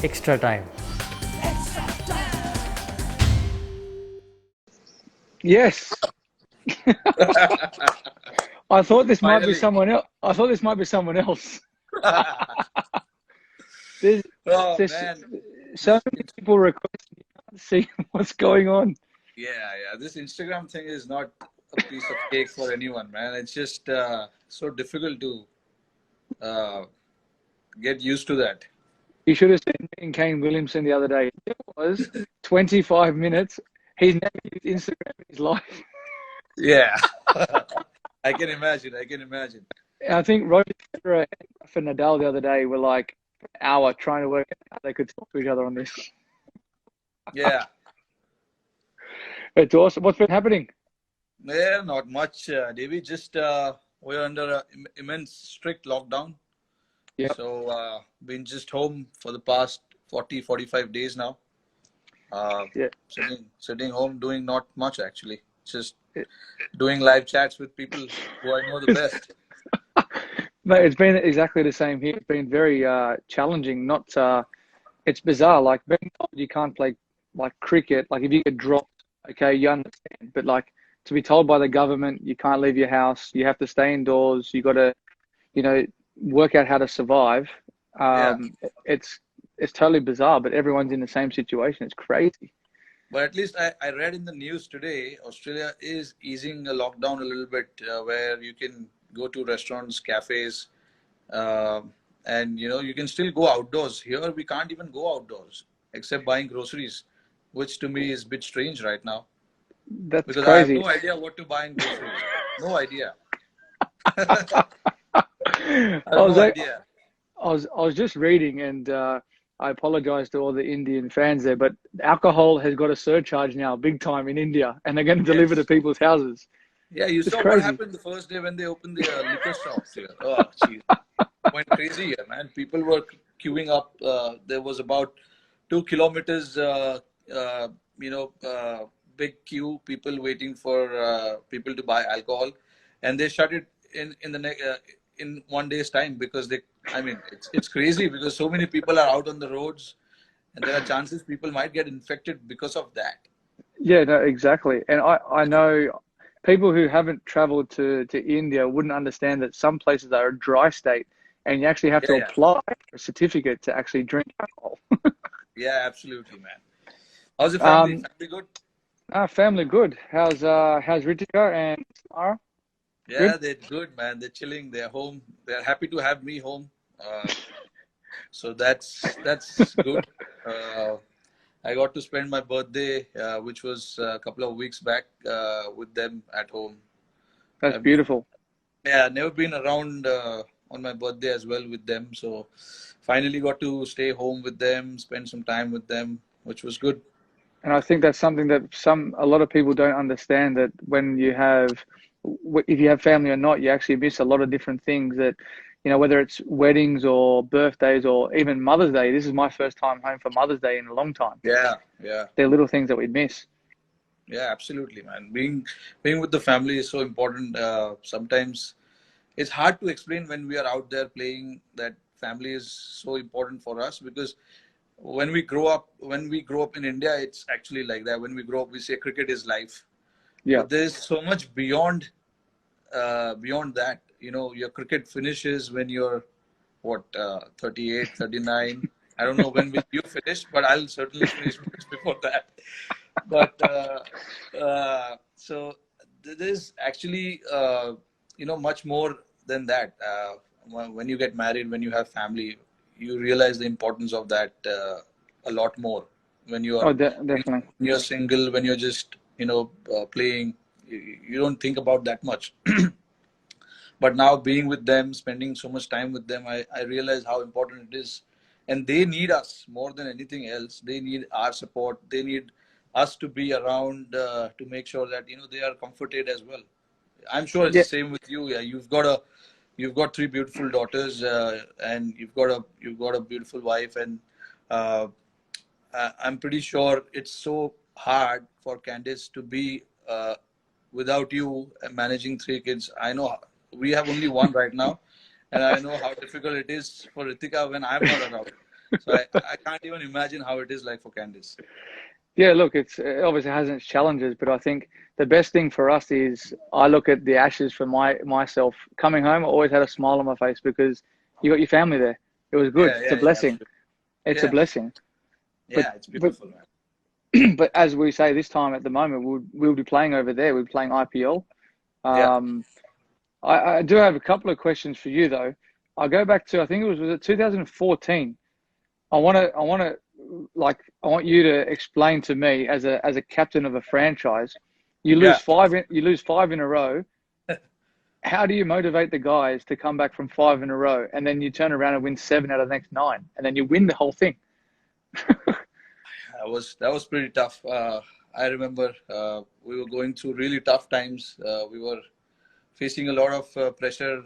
extra time. Yes. I thought this might be Finally. someone else. I thought this might be someone else. There's, Oh there's man, so this many people requesting. You can't see what's going on. yeah, this Instagram thing is not a piece of cake for anyone, man. It's just so difficult to uh, get used to that. You should have seen me and Kane Williamson the other day. It was 25 minutes. He's never used Instagram in his life. Yeah, I can imagine. I can imagine. I think Roger Federer and Rafa Nadal the other day were like an hour trying to work out how they could talk to each other on this. Yeah, It's awesome. What's been happening? yeah, not much, Davey. Just we're under a immense strict lockdown. Yep. So been just home for the past 40, 45 days now. Yeah. Sitting home doing not much actually. Just doing live chats with people who I know the best. Mate, it's been exactly the same here. It's been very challenging. Not it's bizarre. Like being told you can't play like cricket. Like if you get dropped, okay, you understand. But like to be told by the government you can't leave your house, you have to stay indoors. You got to, you know, work out how to survive. Yeah, It's totally bizarre. But everyone's in the same situation. It's crazy. but at least I read in the news today, Australia is easing the lockdown a little bit, where you can go to restaurants, cafes, uh, and you can still go outdoors. Here we can't even go outdoors except buying groceries, which to me is a bit strange right now That's because I have crazy. no idea what to buy in groceries. No idea. I I have was no I idea. was just reading, and I apologize to all the Indian fans there, but alcohol has got a surcharge now, big time in India, and they're going to deliver to Yes. people's houses. Yeah, you It's saw what crazy. happened the first day when they opened the liquor shops here. Oh, jeez. Went crazy here, man. People were queuing up. There was about 2 kilometers, uh, you know, uh, big queue, people waiting for people to buy alcohol. And they shut it in 1 day's time because I mean, it's crazy because so many people are out on the roads and there are chances people might get infected because of that. Yeah, no, exactly. And I know people who haven't traveled to India wouldn't understand that some places are a dry state, and you actually have Yeah, to yeah. apply for a certificate to actually drink alcohol. Yeah, absolutely, man. How's the family? Um, Family good? family good. How's Ritika and Samara? Yeah, Good. they're good, man. They're chilling. They're home. They're happy to have me home. So that's good. Uh, I got to spend my birthday, which was a couple of weeks back, with them at home. That's I've been, beautiful. yeah, never been around on my birthday as well with them. So finally got to stay home with them, spend some time with them, which was good. And I think that's something that a lot of people don't understand, that when you have, if you have family or not, you actually miss a lot of different things that, whether it's weddings or birthdays or even Mother's Day. This is my first time home for Mother's Day in a long time. Yeah, yeah. They're little things that we miss. Yeah, absolutely, man. Being with the family is so important. Sometimes it's hard to explain when we are out there playing that family is so important for us because when we grow up in India, it's actually like that. When we grow up, we say cricket is life, Yeah. but there's so much beyond that. Your cricket finishes when you're what 38, 39. I don't know when will you finish, but I'll certainly finish much before that. But so there's actually much more than that. When you get married, when you have family, you realize the importance of that a lot more. When you Oh, are definitely. when you're single, when you're just playing, you don't think about that much. But now being with them, spending so much time with them, I realize how important it is. And they need us more than anything else. They need our support. They need us to be around to make sure that they are comforted as well. I'm sure it's Yeah. the same with you. Yeah, you've got three beautiful daughters, and you've got a beautiful wife, and uh, I'm pretty sure it's so hard for Candice to be without you managing three kids. I know we have only one right now, and I know how difficult it is for Ritika when I'm not around. So I can't even imagine how it is like for Candice. Yeah, look, it obviously has its challenges, but I think the best thing for us is I look at the Ashes for myself coming home. I always had a smile on my face because you got your family there. It was good. Yeah, It's a yeah, yeah, blessing. absolutely. It's a Yeah, blessing. But yeah, it's but beautiful, man. but as we say this time at the moment, we'll be playing over there. We'll be playing IPL. Yeah, Um, I do have a couple of questions for you though. I'll go back to I think was it 2014. I want you to explain to me as a captain of a franchise, yeah. you lose five in a row. How do you motivate the guys to come back from five in a row and then you turn around and win seven out of the next nine and then you win the whole thing? That was pretty tough. I remember we were going through really tough times. We were facing a lot of pressure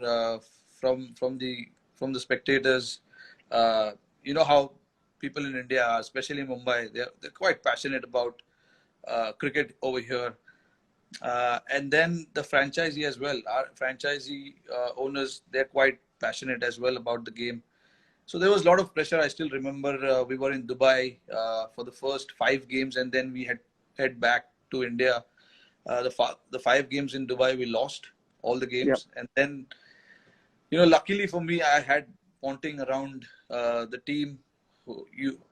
from the spectators. Uh, you know how people in India, especially Mumbai, they're quite passionate about cricket over here. And then the franchisee as well. Our franchisee owners, they're quite passionate as well about the game. So there was a lot of pressure. I still remember we were in Dubai for the first 5 games, and then we had head back to India. The 5 games in Dubai, we lost all the Yep. games, and then luckily for me, I had Ponting around the team.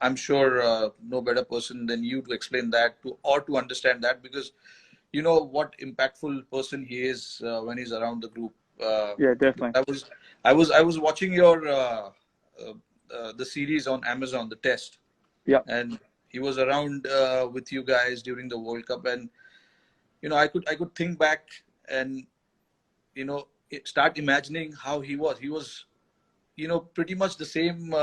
I'm sure no better person than you to explain that to understand that, because you know what impactful person he is when he's around the group. Uh, Yeah, definitely. I was watching your the series on Amazon, the test, Yep. and he was around with you guys during the World Cup, and I could think back and start imagining how he was. He was pretty much the same.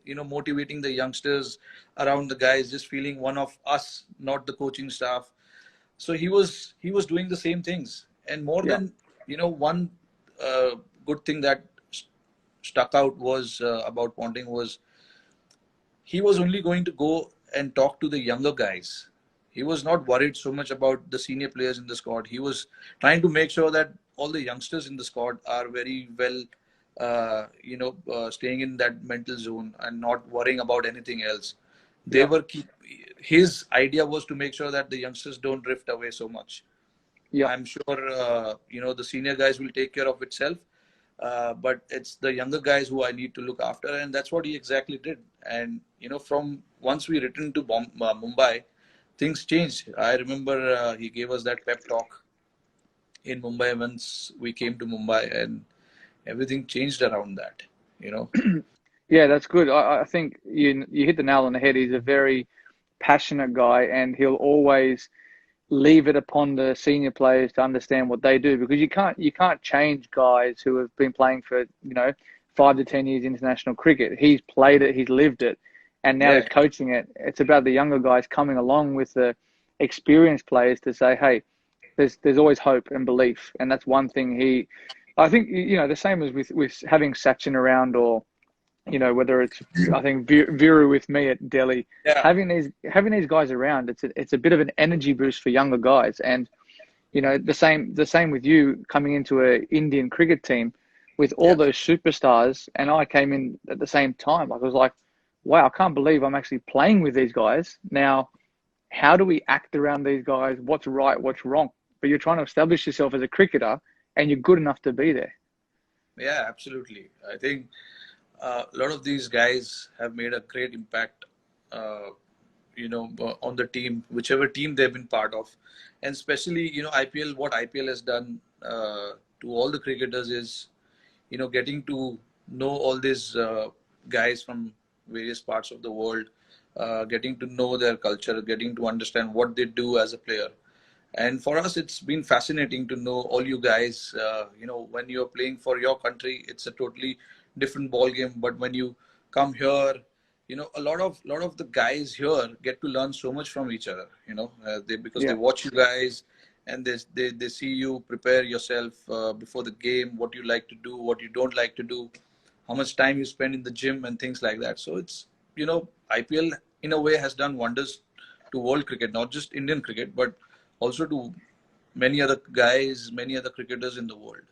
Motivating the youngsters around the guys, just feeling one of us, not the coaching staff. So he was doing the same things, and more Yep. than one uh, good thing that stuck out was about Ponting was he was only going to go and talk to the younger guys. He was not worried so much about the senior players in the squad. He was trying to make sure that all the youngsters in the squad are very well, staying in that mental zone and not worrying about anything else. They Yep. were keep. His idea was to make sure that the youngsters don't drift away so much. Yep. I'm sure the senior guys will take care of itself, but it's the younger guys who I need to look after, and that's what he exactly did. And from once we returned to Mumbai, things changed. I remember he gave us that pep talk in Mumbai once we came to Mumbai, and everything changed around that. You know, Yeah, that's good. I think you hit the nail on the head. He's a very passionate guy, and he'll always leave it upon the senior players to understand what they do because you can't change guys who have been playing for 5 to 10 years international cricket. He's played it, he's lived it, and now he's yeah, coaching it. It's about the younger guys coming along with the experienced players to say, hey, there's always hope and belief, and that's one thing I think the same as with having Sachin around or whether it's I think Viru with me at Delhi, yeah, having these guys around, it's a bit of an energy boost for younger guys, and the same with you coming into a Indian cricket team with all yeah, those superstars, and I came in at the same time. Like I was like, wow, I can't believe I'm actually playing with these guys now. How do we act around these guys? What's right? What's wrong? But you're trying to establish yourself as a cricketer, and you're good enough to be there. yeah. Absolutely. I think a lot of these guys have made a great impact. Uh, on the team, whichever team they've been part of, and especially IPL. What IPL has done to all the cricketers is getting to know all these guys from various parts of the world, getting to know their culture, getting to understand what they do as a player. And for us, it's been fascinating to know all you guys. When you're playing for your country, it's a totally different ball game. But when you come here, a lot of the guys here get to learn so much from each other. Because they Yeah, watch you guys, and they see you prepare yourself before the game, what you like to do, what you don't like to do, how much time you spend in the gym, and things like that. So it's IPL in a way has done wonders to world cricket, not just Indian cricket, but also to many other guys, many other cricketers in the world.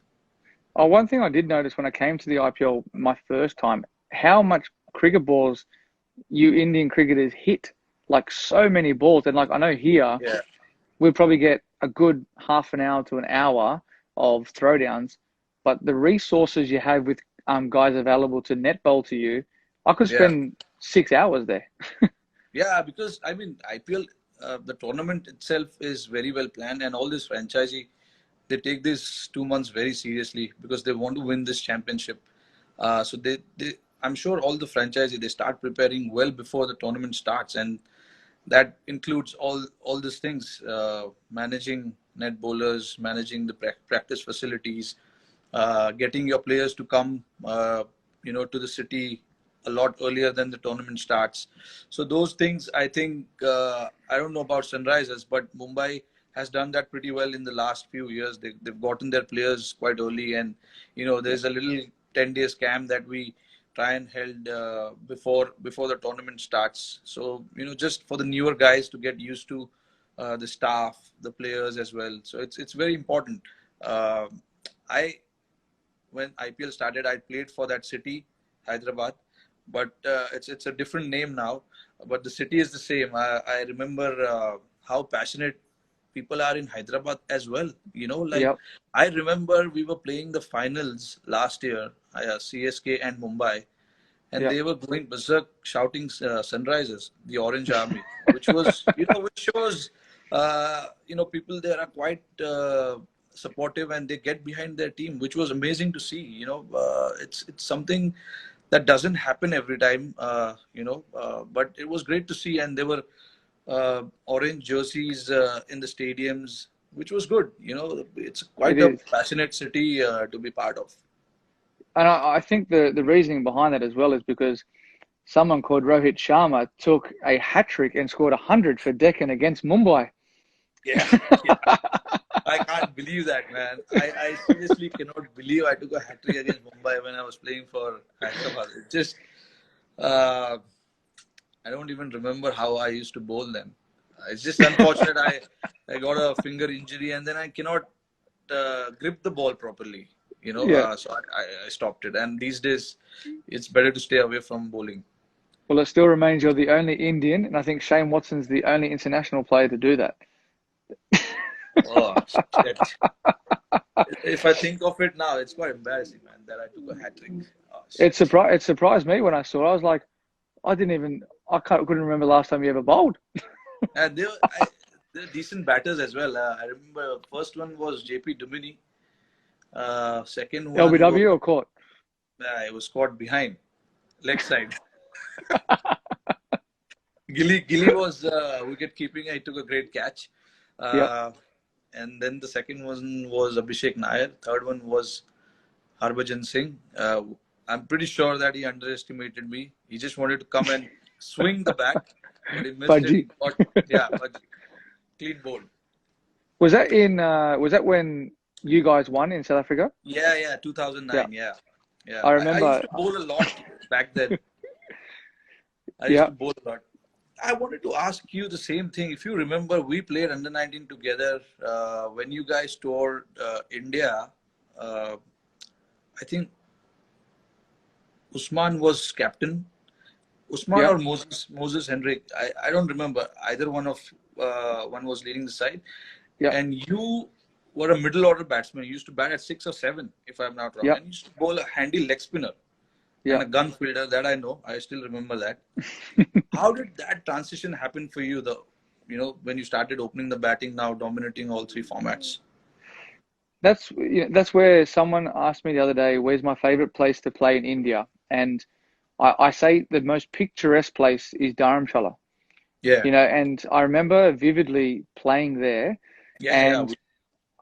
Oh, one thing I did notice when I came to the IPL my first time, how much cricket balls you Indian cricketers hit like so many balls. And like I know here, Yeah. we'll probably get a good half an hour to an hour of throwdowns, but the resources you have with guys available to net bowl to you, I could Yeah. spend 6 hours there. Yeah, because I mean, IPL, the tournament itself is very well planned, and all this franchisee, they take this 2 months very seriously because they want to win this championship. So I'm sure all the franchisee they start preparing well before the tournament starts, and that includes all these things: managing net bowlers, managing the practice facilities, getting your players to come, to the city a lot earlier than the tournament starts. So those things, I think, I don't know about Sunrisers, but Mumbai has done that pretty well in the last few years. They've gotten their players quite early, and there's a little 10 days camp that we try and held before the tournament starts. So just for the newer guys to get used to the staff, the players as well. So it's very important. Uh, I When IPL started, I played for that city, Hyderabad, but it's a different name now. But the city is the same. I remember how passionate people are in Hyderabad as well. Like Yep, I remember we were playing the finals last year, CSK and Mumbai, and yep. they were going berserk shouting Sunrisers, the Orange Army, which was, which shows, people there are quite supportive and they get behind their team, which was amazing to see. It's something that doesn't happen every time, but it was great to see. And there were orange jerseys in the stadiums, which was good. It's It quite a is. passionate city to be part of. And I think the reasoning behind that as well is because someone called Rohit Sharma took a hat trick and scored 100 for Deccan against Mumbai. Yeah. I can't believe that, man. I seriously cannot believe I took a hat trick against Mumbai when I was playing for Hyderabad. It just, uh, I don't even remember how I used to bowl them. It's just unfortunate. I got a finger injury and then I cannot grip the ball properly. Yeah. So I stopped it. And these days, it's better to stay away from bowling. Well, it still remains you're the only Indian, and I think Shane Watson's the only international player to do that. Oh, shit. If I think of it now, it's quite embarrassing, man, that I took a hat trick. Oh, shit. It surprised me when I saw it. I was like, couldn't remember last time you ever bowled. And they're decent batters as well. I remember first one was JP Dumini. Second one was LBW or court? it was caught behind, leg side. Gilly was wicket keeping. He took a great catch. Yep. And then the second one was Abhishek Nair. Third one was Harbhajan Singh. I'm pretty sure that he underestimated me. He just wanted to come and swing the bat, but he missed it. Budgie. Yeah, but clean bowl. Was that when you guys won in South Africa? Yeah, 2009. Yeah. Yeah. I I used remember. to bowl a lot back then. I used Yeah. to bowl a lot. I wanted to ask you the same thing. If you remember, we played under 19 together when you guys toured India. I think Usman was captain. Usman Yeah. or Moses Henrik. I don't remember. Either one was leading the side. Yeah. And you were a middle order batsman. You used to bat at 6 or 7, if I'm not wrong. Yeah. And you used to bowl a handy leg spinner Yeah. and a gun fielder. That I know. I still remember that. How did that transition happen for you, when you started opening the batting, now dominating all 3 formats? That's where someone asked me the other day, where's my favorite place to play in India? And I say the most picturesque place is Dharamshala. Yeah. And I remember vividly playing there, Yeah. and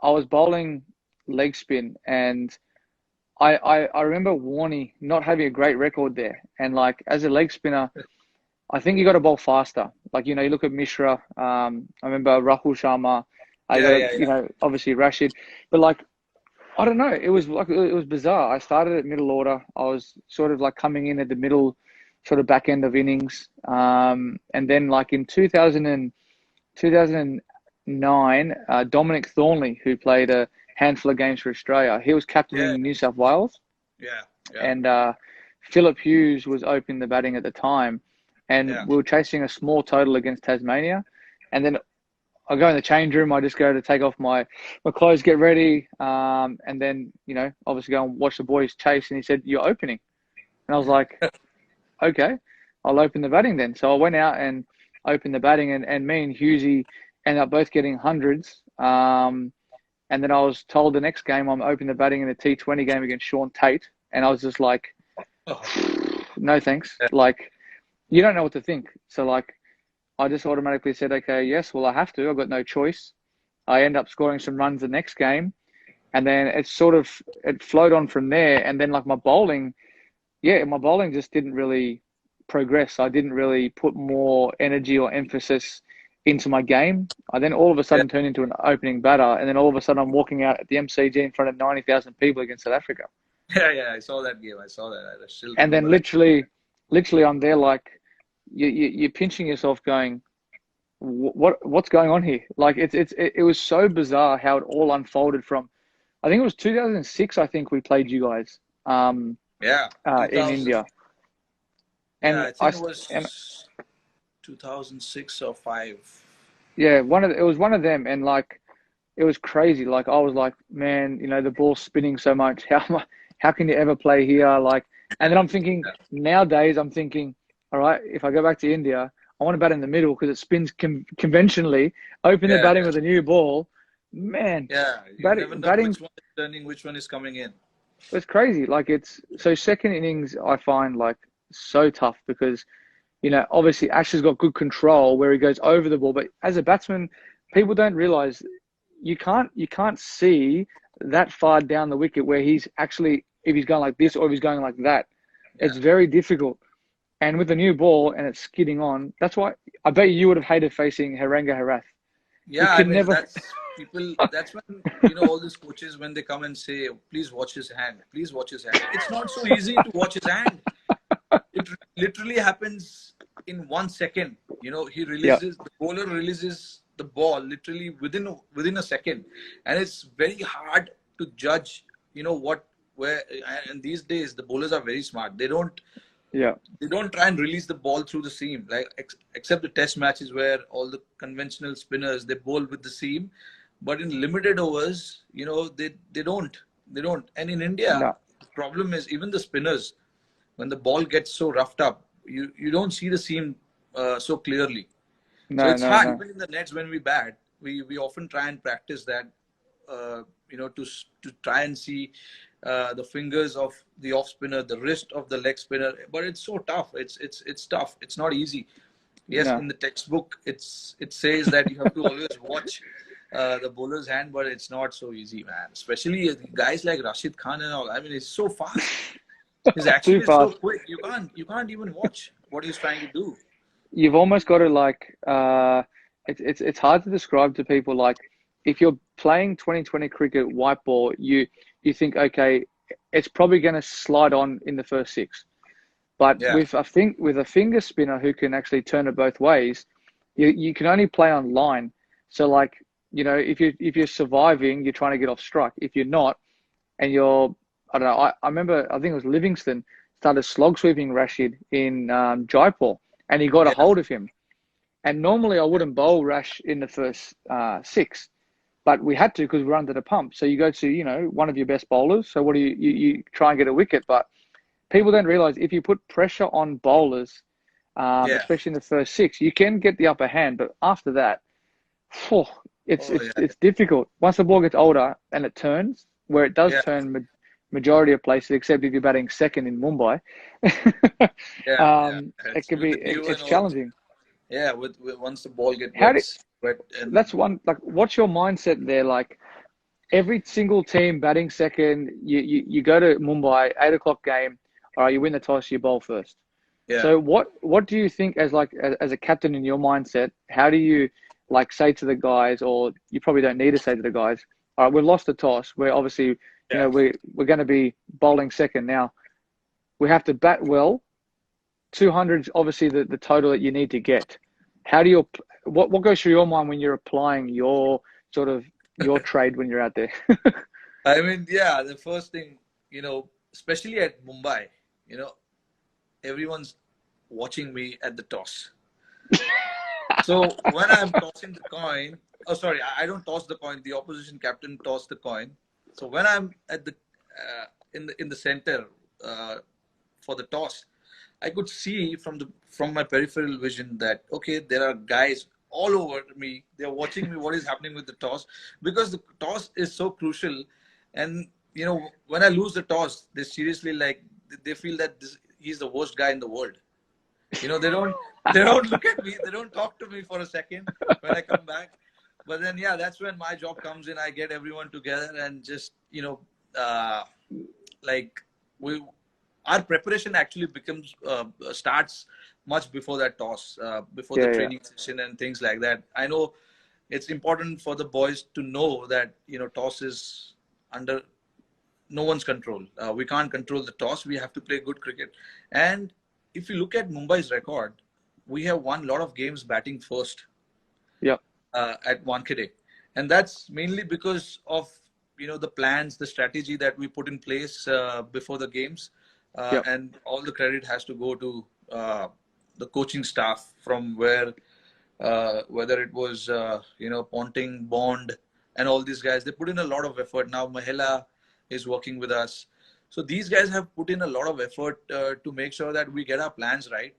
I was bowling leg spin, and I remember Warney not having a great record there. And like as a leg spinner, I think you got to bowl faster. Like, you look at Mishra, I remember Rahul Sharma, Yeah. obviously Rashid, but like, I don't know. It was bizarre. I started at middle order. I was sort of like coming in at the middle, sort of back end of innings. And then like in 2009, Dominic Thornley, who played a handful of games for Australia, he was captaining New South Wales. Yeah. And Philip Hughes was opening the batting at the time. and Yeah. we were chasing a small total against Tasmania. And then I go in the change room. I just go to take off my clothes, get ready, and then obviously go and watch the boys chase. And he said, "You're opening," and I was like, "Okay, I'll open the batting then." So I went out and opened the batting, and me and Husey ended up both getting hundreds. And then I was told the next game I'm opening the batting in a T20 game against Sean Tate, and I was just like, Oh, "No thanks." yeah. Like, you don't know what to think. So like, I just automatically said, "Okay, yes, well I have to. I've got no choice." I end up scoring some runs the next game, and then it flowed on from there. And then like my bowling just didn't really progress. I didn't really put more energy or emphasis into my game. I then all of a Yeah. sudden turned into an opening batter, and then all of a sudden I'm walking out at the MCG in front of 90,000 people against South Africa. Yeah. I saw that game. I saw that. I still And then remember that. literally I'm there like you're pinching yourself going, what's going on here? Like it was so bizarre how it all unfolded from, I think it was 2006. I think we played you guys Yeah. in 2000. India, Yeah, and I I think it and was 2006 or 5. yeah, it was one of them, and like it was crazy. Like I was like, man, the ball's spinning so much. How can you ever play here? Like, and then I'm thinking Yeah. nowadays, I'm thinking, all right, if I go back to India, I want to bat in the middle because it spins conventionally. Open the Yeah. batting with a new ball, man. Yeah. You never know Batting which one is turning, which one is coming in. it's crazy. Like it's so second innings, I find like so tough because obviously Ash has got good control where he goes over the ball, but as a batsman, people don't realize you can't see that far down the wicket where he's actually, if he's going like this or if he's going like that. Yeah. It's very difficult. And with the new ball and it's skidding on, that's why I bet you would have hated facing Haranga Harath. You Yeah, I could mean, never. that's people, that's when, all these coaches, when they come and say, please watch his hand, please watch his hand. It's not so easy to watch his hand. It literally happens in 1 second. Yeah, The bowler releases the ball literally within a second. And it's very hard to judge, where, and these days the bowlers are very smart. yeah, They don't try and release the ball through the seam, like except the test matches where all the conventional spinners, they bowl with the seam, but in limited overs, they don't. And in India, no, the problem is even the spinners, when the ball gets so roughed up, you don't see the seam so clearly. So no, it's no, hard. no, Even in the nets when we bat, we often try and practice that, to try and see the fingers of the off spinner, the wrist of the leg spinner. But it's so tough. It's tough. It's not easy. Yes, no. in the textbook, it says that you have to always watch the bowler's hand, but it's not so easy, man. Especially guys like Rashid Khan and all. I mean, it's so fast. His action Too is so fast. quick. You can't even watch what he's trying to do. You've almost got to like it's hard to describe to people. Like if you're playing 2020 cricket white ball, you think, okay, it's probably going to slide on in the first six. But Yeah, with a finger spinner who can actually turn it both ways, you can only play on line. So like, if you're surviving, you're trying to get off strike. If you're not, and I don't know, I remember, I think it was Livingston started slog sweeping Rashid in Jaipur, and he got a yeah, hold of him. And normally I wouldn't bowl Rash in the first six, but we had to because we're under the pump. So you go to, one of your best bowlers. So what do you try and get a wicket? But people don't realize if you put pressure on bowlers, yeah. especially in the first six, you can get the upper hand. But after that, phew, it's Oh it's yeah, it's difficult. Once the ball gets older and it turns, where it does yeah, turn majority of places, except if you're batting second in Mumbai, yeah. it It's can with be the new and it's all. challenging. Yeah, with once the ball get How do wet and That's one, like, what's your mindset there? Like every single team batting second, you go to Mumbai, 8 o'clock game, all right, you win the toss, you bowl first. yeah, So what do you think as a captain in your mindset? How do you like say to the guys, or you probably don't need to say to the guys, all right, we've lost the toss. We're obviously, yeah. we're going to be bowling second now. We have to bat well. 200 is obviously the total that you need to get. How do you what goes through your mind when you're applying your sort of your trade when you're out there? I mean, yeah, the first thing, especially at Mumbai, you know, everyone's watching me at the toss. So when I'm tossing the coin, oh sorry, I don't toss the coin. The opposition captain tossed the coin. So when I'm at the in the center for the toss, I could see from my peripheral vision that okay, there are guys all over me. They're watching me. What is happening with the toss? Because the toss is so crucial, and when I lose the toss, they seriously they feel that he's the worst guy in the world. They don't look at me. They don't talk to me for a second when I come back. But then yeah, that's when my job comes in. I get everyone together and just like we our preparation actually starts much before that toss, before the training session and things like that. I know it's important for the boys to know that toss is under no one's control. We can't control the toss. We have to play good cricket. And if you look at Mumbai's record, we have won a lot of games batting first. Yeah. At Wankhede, and that's mainly because of the plans, the strategy that we put in place before the games, and all the credit has to go to the coaching staff from whether it was Ponting, Bond, and all these guys. They put in a lot of effort. Now Mahela is working with us, so these guys have put in a lot of effort to make sure that we get our plans right.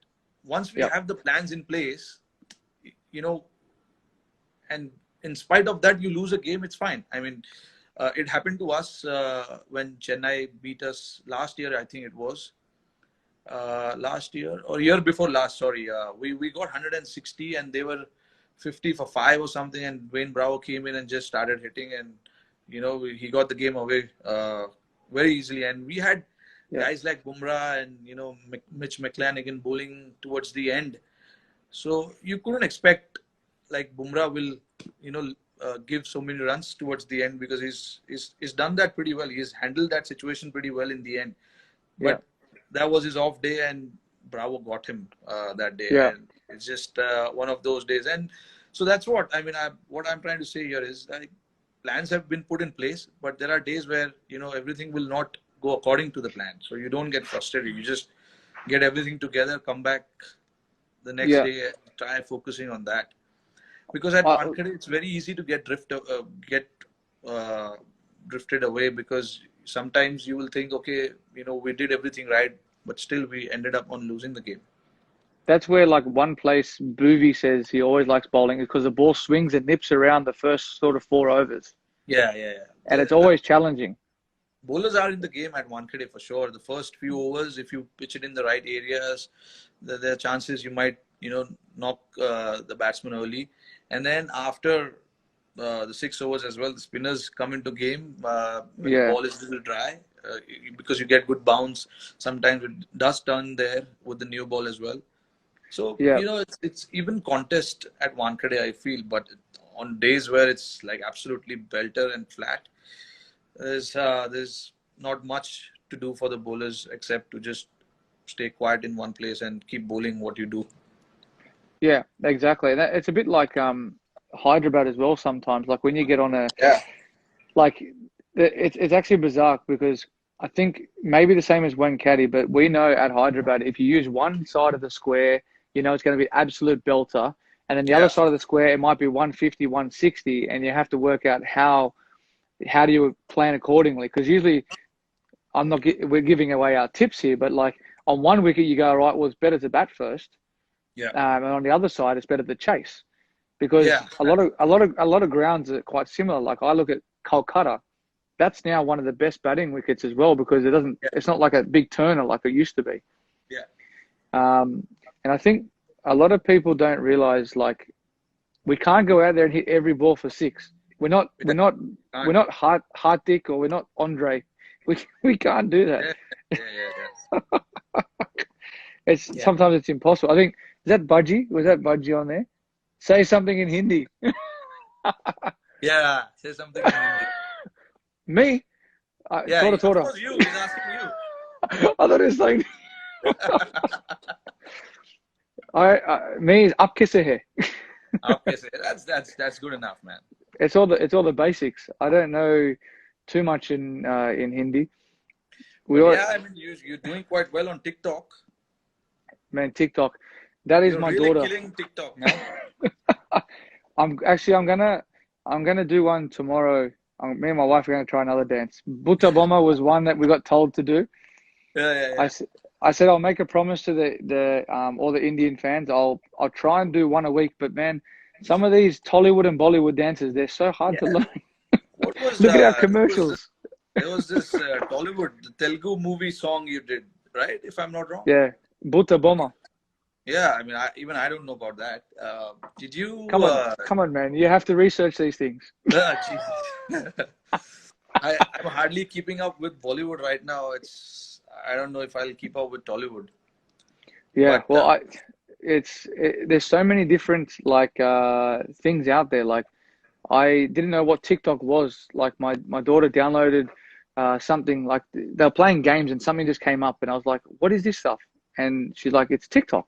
Once we have the plans in place, and in spite of that, you lose a game, it's fine. I mean, it happened to us when Chennai beat us last year. I think it was last year or year before last. Sorry, we got 160 and they were 50 for 5 or something. And Wayne Bravo came in and just started hitting, and he got the game away very easily. And we had guys like Bumrah and Mitch McClanahan bowling towards the end. So you couldn't expect like Bumrah will, give so many runs towards the end, because he's done that pretty well. He's handled that situation pretty well in the end. But that was his off day, and Bravo got him that day. Yeah. And it's just one of those days. And so that's what I mean. What I'm trying to say here is plans have been put in place, but there are days where everything will not go according to the plan. So you don't get frustrated. You just get everything together, come back the next day, and try focusing on that. Because at Wankhede, it's very easy to get drifted away, because sometimes you will think, okay, we did everything right, but still we ended up on losing the game. That's where like one place Boovy says he always likes bowling, because the ball swings and nips around the first sort of 4 overs. Yeah. And it's always challenging. Bowlers are in the game at Wankhede for sure. The first few overs, if you pitch it in the right areas, there are chances you might, knock the batsman early. And then after the 6 overs as well, the spinners come into game when the ball is a little dry, because you get good bounce. Sometimes it does turn there with the new ball as well. So, it's even contest at Wankhede, I feel. But on days where it's like absolutely belter and flat, there's not much to do for the bowlers except to just stay quiet in one place and keep bowling what you do. Yeah, exactly. It's a bit like Hyderabad as well sometimes. Like when you get on like it's actually bizarre, because I think maybe the same as Wankhede, but we know at Hyderabad, if you use one side of the square, it's going to be absolute belter. And then the other side of the square, it might be 150, 160. And you have to work out how do you plan accordingly? Because usually we're giving away our tips here, but like on one wicket, you go, right, well, it's better to bat first. Yeah. And on the other side, it's better to chase, because a lot of grounds are quite similar. Like I look at Kolkata, that's now one of the best batting wickets as well, because it's not like a big turner like it used to be. Yeah. And I think a lot of people don't realize, like, we can't go out there and hit every ball for 6. We're not Hardik, or we're not Andre. We can't do that. Sometimes it's impossible. I think, is that Budgie? Was that Budgie on there? Say something in Hindi. Yeah, say something in Hindi. Me? Of course you. He's asking you. I thought he was saying. Me is aap kaise hai? That's good enough, man. It's all the basics. I don't know too much in Hindi. I mean, you're doing quite well on TikTok. man, TikTok. That is You're my really daughter. killing TikTok, man. I'm gonna do one tomorrow. Me and my wife are gonna try another dance. Butta Bomba was one that we got told to do. Yeah, yeah, I, yeah. s- I said I'll make a promise to the all the Indian fans. I'll try and do one a week. But man, some of these Tollywood and Bollywood dances, they're so hard to Yeah. learn. What was Look at our this? commercials. There was this Tollywood, the Telugu movie song you did, right? If I'm not wrong. Yeah, Butta Bomba. Yeah, I mean, I don't know about that. Did you? Come on, man. You have to research these things. Jesus. I'm hardly keeping up with Bollywood right now. I don't know if I'll keep up with Tollywood. Yeah, But well, there's so many different like things out there. Like I didn't know what TikTok was. Like my daughter downloaded something like they were playing games and something just came up and I was like, what is this stuff? And she's like, it's TikTok.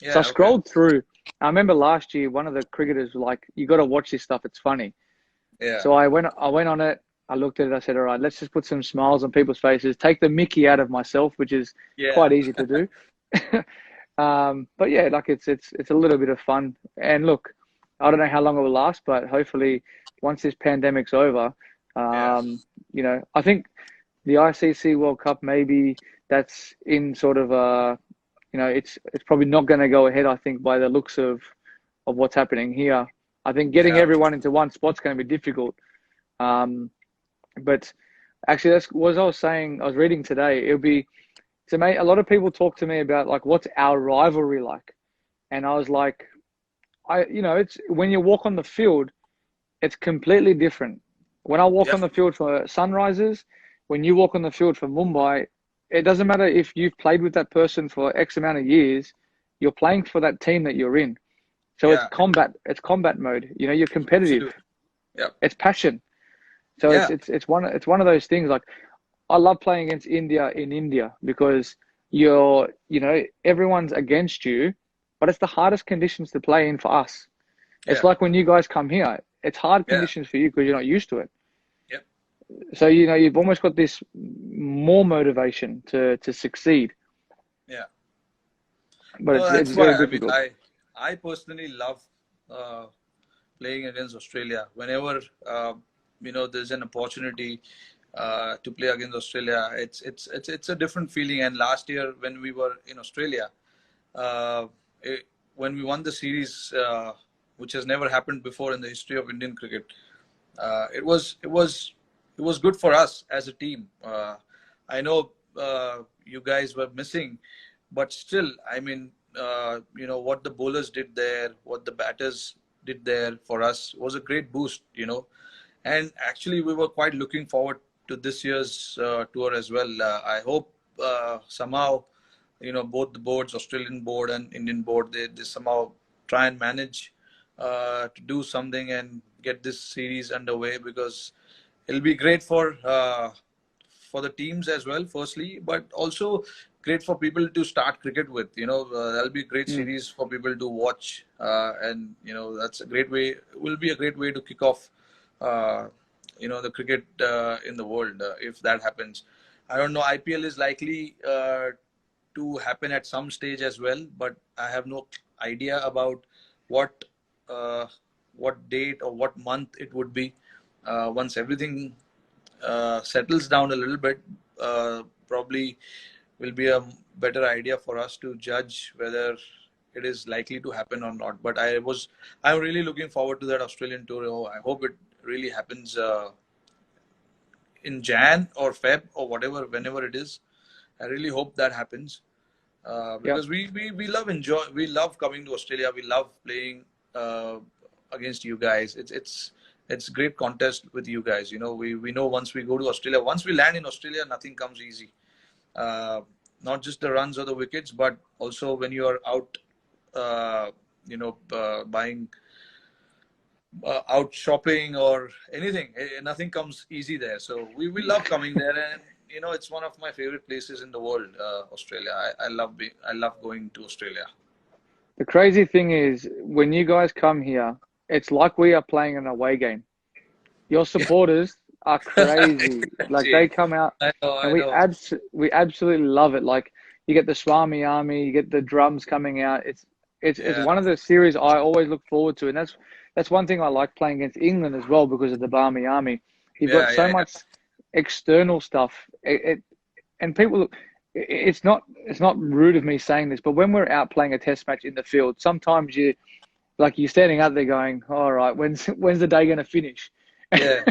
So I yeah, okay. scrolled through. I remember last year one of the cricketers was like, you got to watch this stuff. It's funny. Yeah, So I went on it. I looked at it. I said, all right, let's just put some smiles on people's faces. Take the Mickey out of myself, which is yeah, quite easy to do. But yeah, like it's a little bit of fun. And look, I don't know how long it will last, but hopefully once this pandemic's over, yeah, I think the ICC World Cup maybe that's in sort of it's probably not going to go ahead. I think by the looks of what's happening here, I think getting yeah, everyone into one spot's going to be difficult. But actually, that's what I was saying. I was reading today. It'll be to me. A lot of people talk to me about like what's our rivalry like, and I was like, it's when you walk on the field, it's completely different. When I walk yeah, on the field for Sunrisers, when you walk on the field for Mumbai, it doesn't matter if you've played with that person for X amount of years. You're playing for that team that you're in. So it's yeah. combat. It's combat mode. You're competitive. Absolutely. Yeah, It's passion. So yeah, it's one of those things. Like I love playing against India in India because everyone's against you, but it's the hardest conditions to play in for us. It's yeah, like when you guys come here, it's hard yeah, conditions for you because you're not used to it. yeah, So you've almost got this more motivation to succeed, yeah. but No, it's that's very why. I mean, difficult. I personally love uh, playing against Australia. Whenever there's an opportunity to play against Australia, it's a different feeling. And last year when we were in Australia, uh, when we won the series, which has never happened before in the history of Indian cricket, it was good for us as a team. I know you guys were missing, but still, I mean, what the bowlers did there, what the batters did there for us was a great boost. And actually, we were quite looking forward to this year's tour as well. I hope somehow, both the boards, Australian board and Indian board, they somehow try and manage to do something and get this series underway, because it'll be great for the teams as well, firstly, but also great for people to start cricket with. That'll be a great Mm. series for people to watch, and that's a great way. Will be a great way to kick off, the cricket in the world if that happens. I don't know. IPL is likely to happen at some stage as well, but I have no idea about what uh, what date or what month it would be. Once everything settles down a little bit, probably will be a better idea for us to judge whether it is likely to happen or not. But I'm really looking forward to that Australian tour. Oh, I hope it really happens in Jan or Feb or whatever, whenever it is. I really hope that happens, Yep. because we love coming to Australia. We love playing uh, against you guys. It's great contest with you guys. We know once we go to Australia, once we land in Australia, nothing comes easy. Uh, Not just the runs or the wickets, but also when you are out, buying, out shopping or anything. Nothing comes easy there. So we love coming there, and it's one of my favorite places in the world, Australia. I love going to Australia. The crazy thing is when you guys come here, it's like we are playing an away game. Your supporters are crazy. Like they Gee, come out I know, and I we know. absolutely love it. Like you get the Swami Army, you get the drums coming out. It's Yeah, one of the series I always look forward to, and that's one thing I like playing against England as well because of the Barmy Army. You've got yeah, so yeah, yeah. much external stuff. And people, it's not rude of me saying this, but when we're out playing a test match in the field, sometimes you're standing out there going, all right, when's the day going to finish? Yeah,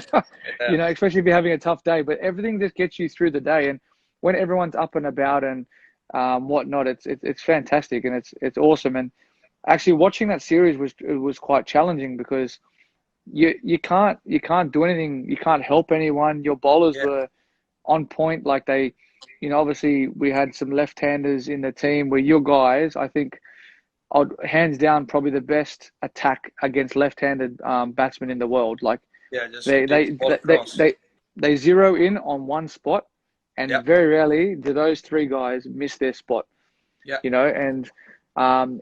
yeah, Especially if you're having a tough day, but everything just gets you through the day. And when everyone's up and about and whatnot, it's fantastic and it's awesome. And actually watching that series was quite challenging because you can't do anything. You can't help anyone. Your bowlers yeah, were on point. Like obviously we had some left-handers in the team where your guys, I think, hands down probably the best attack against left-handed batsmen in the world. Like yeah. Just to they take they the ball they across. they they zero in on one spot, and Yeah, very rarely do those three guys miss their spot. yeah, And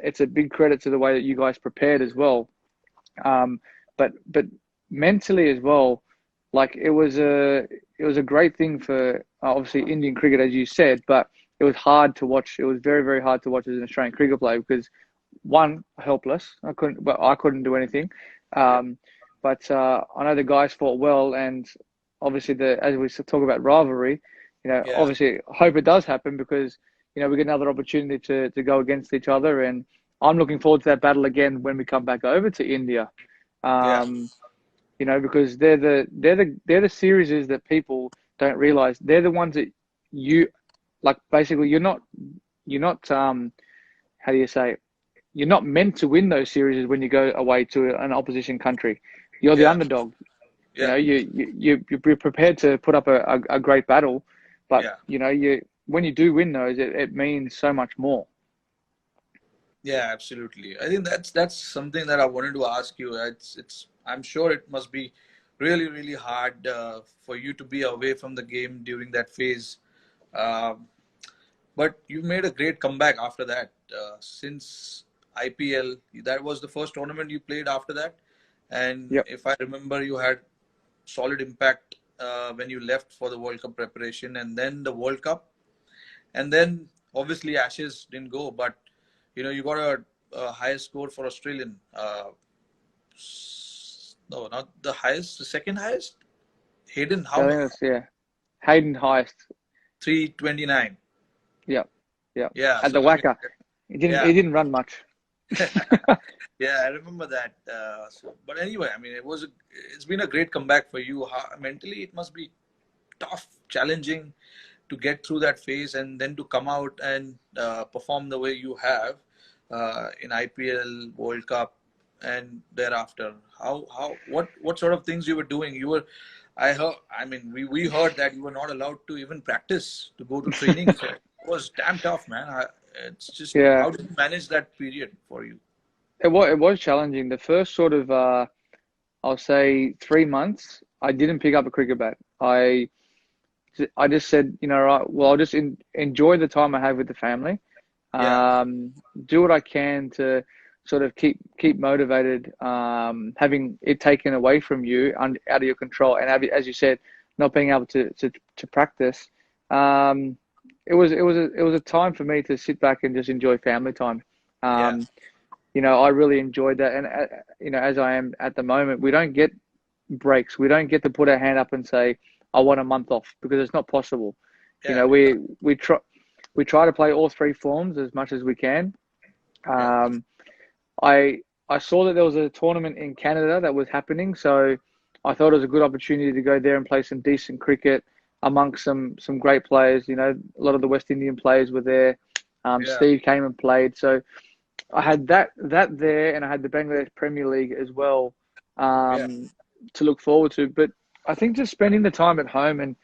it's a big credit to the way that you guys prepared as well. But mentally as well, like it was a great thing for obviously Indian cricket, as you said, but it was hard to watch. It was very, very hard to watch as an Australian cricket player because one, helpless. I couldn't do anything. Um, but I know the guys fought well, and obviously as we talk about rivalry, yeah, obviously I hope it does happen because we get another opportunity to go against each other, and I'm looking forward to that battle again when we come back over to India. yeah, Um, because they're the series that people don't realize. They're the ones that you like. Basically, you're not how do you say it? You're not meant to win those series when you go away to an opposition country. You're the yeah, underdog. yeah, You're prepared to put up a great battle, but yeah. when you do win those, it means so much more. Yeah, absolutely. I think that's something that I wanted to ask you. It's I'm sure it must be really really hard for you to be away from the game during that phase. Um, but you made a great comeback after that. Since IPL, that was the first tournament you played after that. And Yep. if I remember, you had solid impact when you left for the World Cup preparation, and then the World Cup, and then obviously Ashes didn't go, but you got a highest score for Australian. No, not the highest, the second highest. Hayden, how I much? think that's yeah. Hayden Heist. 329. Yep. Yep. Yeah, At so the I mean, Wacker, he didn't. yeah, He didn't run much. yeah, I remember that. But anyway, I mean, it's been a great comeback for you. Mentally, it must be tough, challenging to get through that phase and then to come out and perform the way you have in IPL, World Cup, and thereafter. What sort of things you were doing? I heard. I mean, we heard that you were not allowed to even practice to go to training. So it was damn tough, man. It's just Yeah. how did you manage that period for you? It was challenging. The first sort of I'll say 3 months, I didn't pick up a cricket bat. I just said, right, well, I'll just enjoy the time I have with the family. Yeah, Do what I can to sort of keep motivated. Having it taken away from you and out of your control, and as you said, not being able to practice. It was a time for me to sit back and just enjoy family time. yeah, I really enjoyed that, and as I am at the moment, we don't get breaks. We don't get to put our hand up and say, "I want a month off," because it's not possible. You yeah, know, we try to play all three forms as much as we can. yeah, Um, I saw that there was a tournament in Canada that was happening, so I thought it was a good opportunity to go there and play some decent cricket amongst some great players. A lot of the West Indian players were there. yeah, Steve came and played, so I had that there, and I had the Bangladesh Premier League as well yeah, to look forward to. But I think just spending the time at home and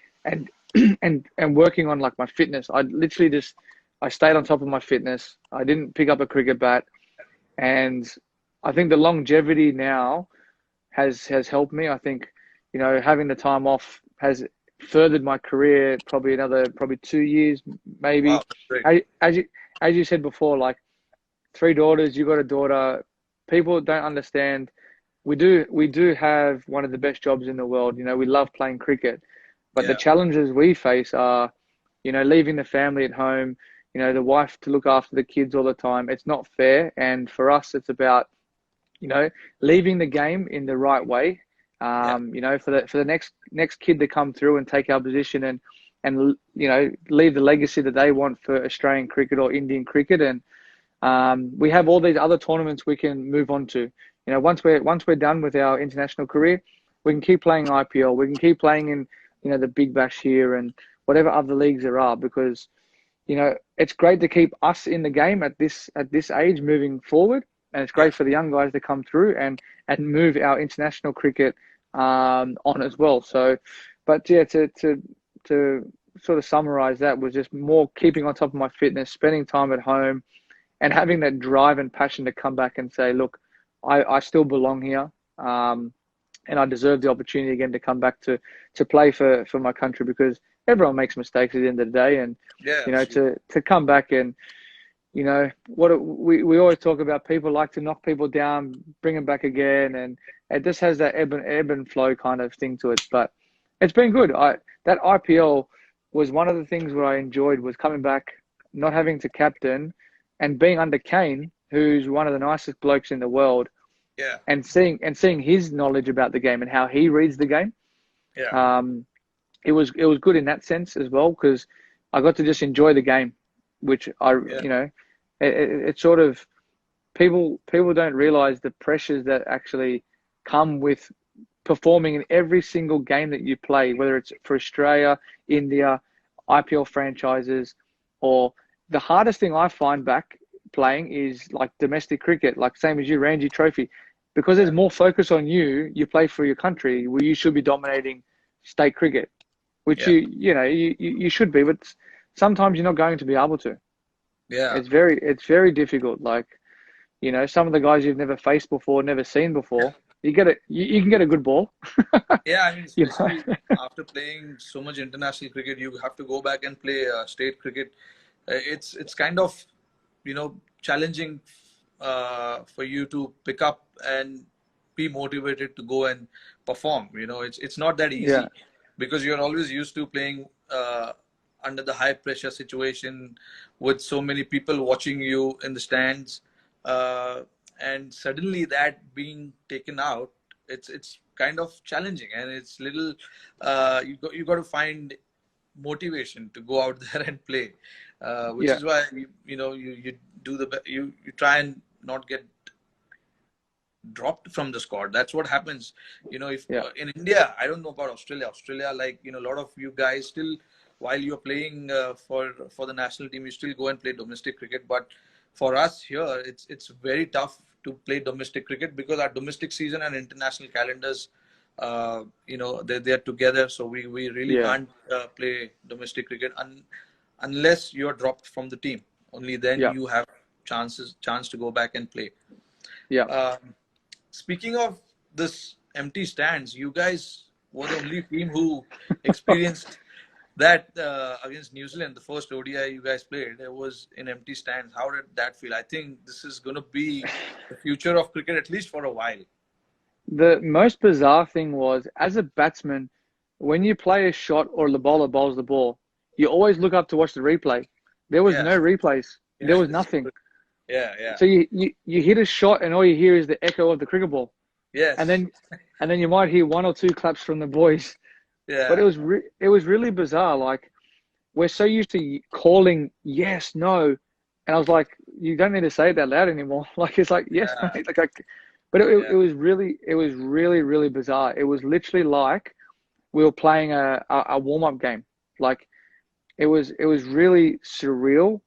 and working on like my fitness. I stayed on top of my fitness. I didn't pick up a cricket bat, and I think the longevity now has helped me. I think having the time off has furthered my career probably 2 years wow, maybe. that's great. As you said before, like three daughters, you got a daughter. People don't understand. We do have one of the best jobs in the world. We love playing cricket, but the Yeah, challenges we face are, leaving the family at home. the wife to look after the kids all the time. It's not fair. And for us, it's about, leaving the game in the right way. Yeah. For the next kid to come through and take our position and leave the legacy that they want for Australian cricket or Indian cricket. And we have all these other tournaments we can move on to. Once we're done with our international career, we can keep playing IPL. We can keep playing in the Big Bash here and whatever other leagues there are, because it's great to keep us in the game at this age moving forward, and it's great for the young guys to come through and move our international cricket on as well. So, but yeah, to sort of summarize that was just more keeping on top of my fitness, spending time at home, and having that drive and passion to come back and say, look, I still belong here, and I deserve the opportunity again to come back to play for my country, because everyone makes mistakes at the end of the day. And to come back and what we always talk about, people like to knock people down, bring them back again, and it just has that ebb and flow kind of thing to it. But it's been good. That IPL was one of the things where I enjoyed, was coming back, not having to captain, and being under Kane, who's one of the nicest blokes in the world. Yeah. And seeing his knowledge about the game and how he reads the game. Yeah. It was good in that sense as well, because I got to just enjoy the game, which it's sort of, people don't realize the pressures that actually come with performing in every single game that you play, whether it's for Australia, India, IPL franchises, or the hardest thing I find back playing is like domestic cricket, like same as you, Ranji Trophy, because there's more focus on you. You play for your country, where you should be dominating state cricket, which you should be, but sometimes you're not going to be able to. Yeah. It's very difficult. Like, some of the guys you've never faced before, never seen before, you can get a good ball. Yeah, I mean, especially after playing so much international cricket, you have to go back and play state cricket. It's kind of challenging for you to pick up and be motivated to go and perform. It's not that easy, because you're always used to playing under the high pressure situation with so many people watching you in the stands, and suddenly that being taken out, it's kind of challenging, and it's little you got to find motivation to go out there and play, which is why you do you try and not get dropped from the squad. That's what happens. If in India, I don't know about Australia, like a lot of you guys still, while you're playing for the national team, you still go and play domestic cricket. But for us here, it's very tough to play domestic cricket, because our domestic season and international calendars, they're together. So we really can't play domestic cricket unless you're dropped from the team. Only then you have chance to go back and play. Speaking of this empty stands, you guys were the only team who experienced that against New Zealand. The first ODI you guys played, it was in empty stands. How did that feel? I think this is going to be the future of cricket, at least for a while. The most bizarre thing was, as a batsman, when you play a shot or the bowler bowls the ball, you always look up to watch the replay. There was no replays. There was nothing. So you hit a shot and all you hear is the echo of the cricket ball. Yes. And then you might hear one or two claps from the boys. Yeah. But it was really bizarre. Like, we're so used to calling yes, no, and I was like, you don't need to say it that loud anymore. Like, it's like yes, mate. But it was really really bizarre. It was literally like we were playing a warm up game. Like, it was really surreal.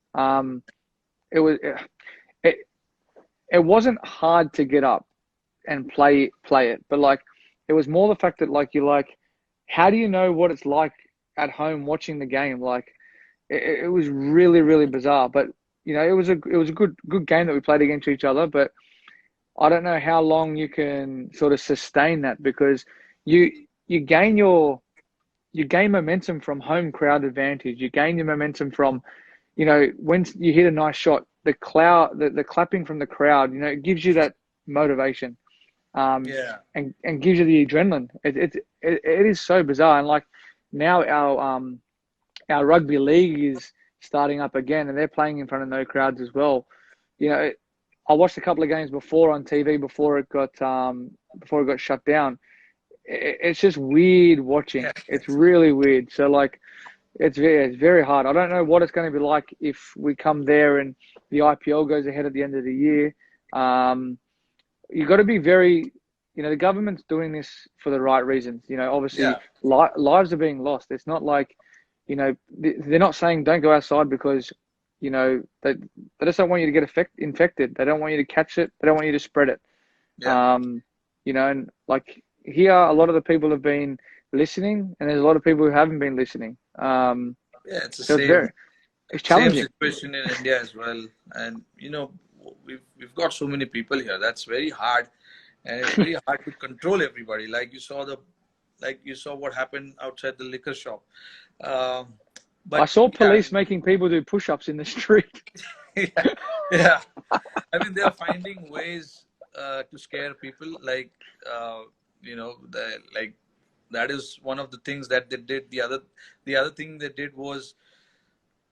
It wasn't hard to get up and play it, but like, it was more the fact that, like, you're like, how do you know what it's like at home watching the game? Like, it was really really bizarre. But it was a good game that we played against each other. But I don't know how long you can sort of sustain that, because you gain momentum from home crowd advantage. You gain your momentum from, when you hit a nice shot, the clapping from the crowd, it gives you that motivation, and gives you the adrenaline. It is so bizarre. And like, now our rugby league is starting up again, and they're playing in front of no crowds as well. You know, I watched a couple of games before on TV before it got shut down. It's just weird watching. Yeah, It's really weird. So like, it's very hard. I don't know what it's going to be like if we come there and the IPL goes ahead at the end of the year. You got to be very, the government's doing this for the right reasons. Obviously, yeah, lives are being lost. It's not like, they're not saying don't go outside because, they just don't want you to get infected. They don't want you to catch it. They don't want you to spread it. yeah, And like here, a lot of the people have been listening, and there's a lot of people who haven't been listening. yeah. It's the So it's same challenging. situation in India as well. And we've got so many people here. That's very hard, and it's very hard to control everybody. Like you saw what happened outside the liquor shop. I But saw yeah, police making people do push-ups in the street. yeah, yeah. I mean, they're finding ways to scare people. Like like that is one of the things that they did. The other thing they did was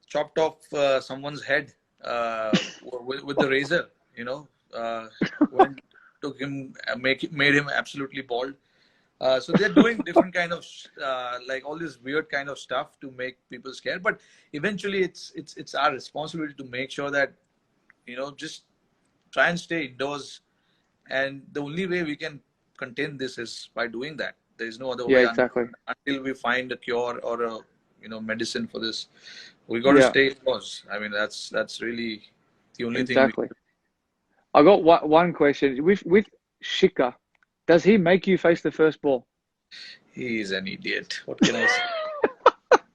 chopped off someone's head with the razor. When took him, made him absolutely bald. So they're doing different kind of like all this weird kind of stuff to make people scared. But eventually, it's our responsibility to make sure that just try and stay indoors. And the only way we can contain this is by doing that. There is no other Yeah, way exactly. until we find a cure or a medicine for this. We got to Yeah, stay indoors. I mean, that's really the only thing we. exactly. I got one question with Shika. Does he make you face the first ball? He is an idiot. What can I say?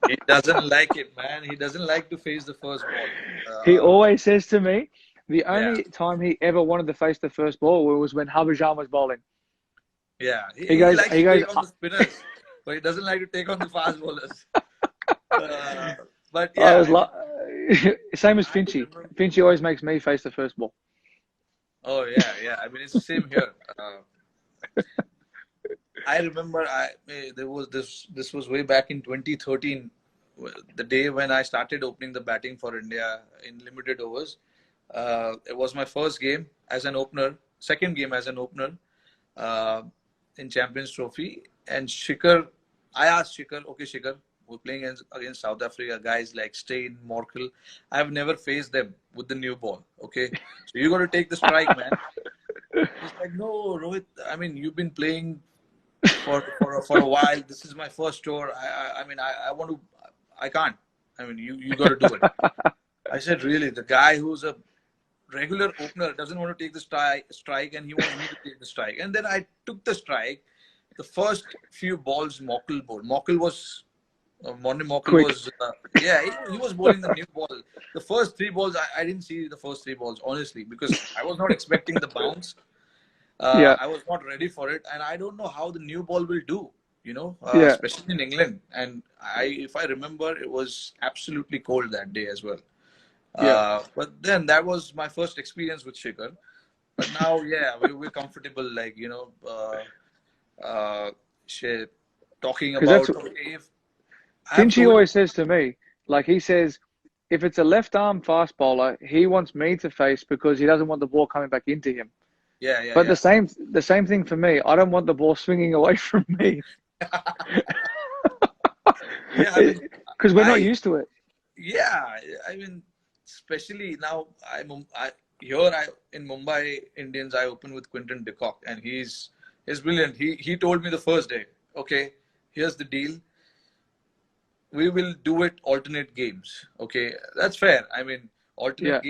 He doesn't like it, man. He doesn't like to face the first ball. He always says to me, the Yeah, only time he ever wanted to face the first ball was when Harbhajan was bowling. yeah. He He goes, likes he to goes, take on the spinners, but he doesn't like to take on the fast bowlers. But I yeah, was I mean, like, same as I Finchy. remember. Finchy always makes me face the first ball. Oh yeah, yeah. I mean, it's the same here. I remember there was this was way back in 2013, the day when I started opening the batting for India in limited overs. It was my first game as an opener, second game as an opener uh, in Champions Trophy. And I asked Shikhar, okay, Shikhar, we're playing against South Africa, guys like Steyn, Morkel. I've never faced them with the new ball. Okay, so you got to take the strike, man. He's like, no, Rohit. I mean, you've been playing for a while. This is my first tour. I mean, I want to. I can't. I mean, you got to do it. I said, really? The guy who's a regular opener doesn't want to take the strike, and he wants me to take the strike. And then I took the strike. The first few balls, Morkel bowled. Morkel Quick. was, yeah, he was bowling the new ball. The first three balls, I didn't see the first three balls, honestly, because I was not expecting the bounce. Yeah, I was not ready for it, and I don't know how the new ball will do, yeah, especially in England. And if I remember, it was absolutely cold that day as well. yeah. But then that was my first experience with Shikhar. But now, yeah, we're comfortable, like, shit, talking Because that's about, okay, if I have Finchy told him, always says to me. Like he says, if it's a left arm fast bowler, he wants me to face because he doesn't want the ball coming back into him. yeah, yeah, But yeah. the same thing for me. I don't want the ball swinging away from me Yeah, I mean, because we're not I, used to it. yeah, I mean, especially now, here in Mumbai Indians, I open with Quinton de Kock, and he's brilliant. He told me the first day, okay, here's the deal. We will do it alternate games. Okay, that's fair. I mean, Yeah,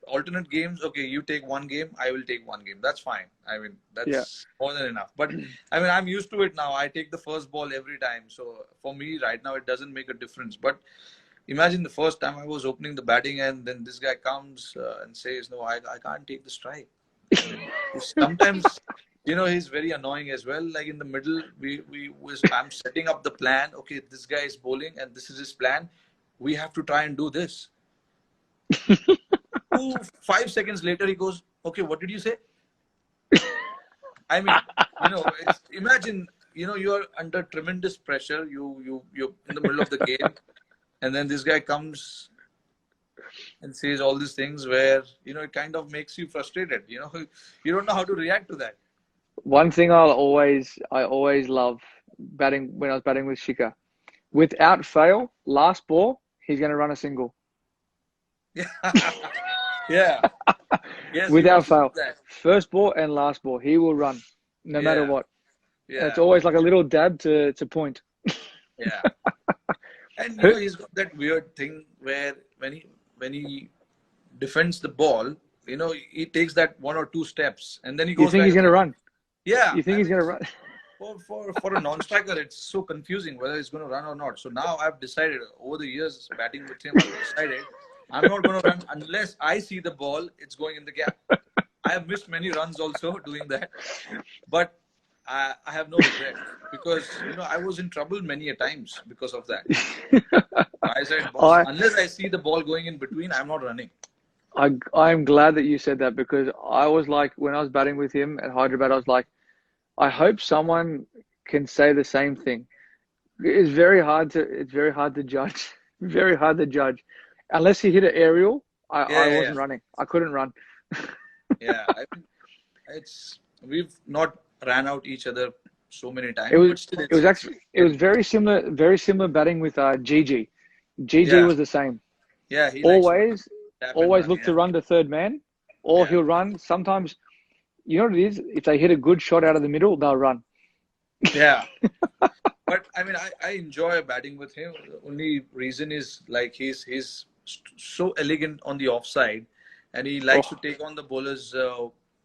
alternate games. Okay, you take one game, I will take one game. That's fine. I mean, yeah, that's more than enough. But I mean, I'm used to it now. I take the first ball every time. So for me, right now, it doesn't make a difference. But imagine the first time I was opening the batting, and then this guy comes and says, "No, I can't take the strike." I mean, sometimes he's very annoying as well. Like in the middle, I'm setting up the plan. Okay, this guy is bowling, and this is his plan. We have to try and do this. 5 seconds later, he goes, "Okay, what did you say?" I mean, imagine, you're under tremendous pressure. You're in the middle of the game, and then this guy comes and says all these things where, it kind of makes you frustrated. You don't know how to react to that. One thing I always love batting when I was batting with Shika. Without fail, last ball, he's going to run a single. Yeah. Yes, he Without wants to do fail. that. First ball and last ball, he will run no matter Yeah. what. And it's Yeah. always like a little dab to point. Yeah. And Who, he's got that weird thing where when he defends the ball, he takes that 1 or 2 steps and then he you goes think back he's going to again. run? Yeah, You think I he's mean, going to run? for a non-striker, it's so confusing whether he's going to run or not. So now I've decided, over the years batting with him, I've decided I'm not going to run unless I see the ball. It's going in the gap. I have missed many runs also doing that, but I have no regret because I was in trouble many a times because of that. I said, boss, I, unless I see the ball going in between, I'm not running. I'm glad that you said that because I was like, when I was batting with him at Hyderabad, I was like, I hope someone can say the same thing. It's very hard to judge. Very hard to judge. Unless he hit an aerial, Yeah, I yeah, yeah. wasn't running. I couldn't run. Yeah, I mean, we've not ran out each other so many It times, was but still, it was it's actually it was very good. very similar batting with GG. GG Yeah, was the same. yeah, he likes to Always tap and always run. look to Yeah, run to third man, or yeah, he'll run. Sometimes you know what it is? If they hit a good shot out of the middle, they'll run. yeah. But I mean, I enjoy batting with him. The only reason is like he's so elegant on the offside, and he likes to Oh, take on the bowlers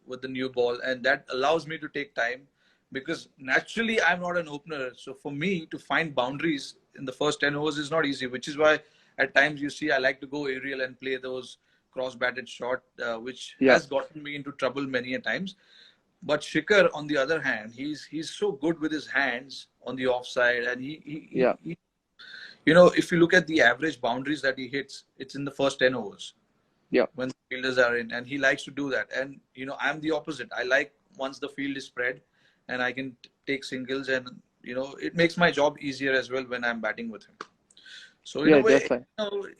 with the new ball, and that allows me to take time because naturally I'm not an opener. So for me to find boundaries in the first 10 overs is not easy, which is why at times you see I like to go aerial and play those cross-batted shot, which yeah, has gotten me into trouble many a times. But Shikhar, on the other hand, he's so good with his hands on the offside, and yeah, if you look at the average boundaries that he hits, it's in the first 10 overs yeah, when the fielders are in, and he likes to do that. And I'm the opposite. I like once the field is spread, and I can take singles, and it makes my job easier as well when I'm batting with him. So in a yeah, way, definitely.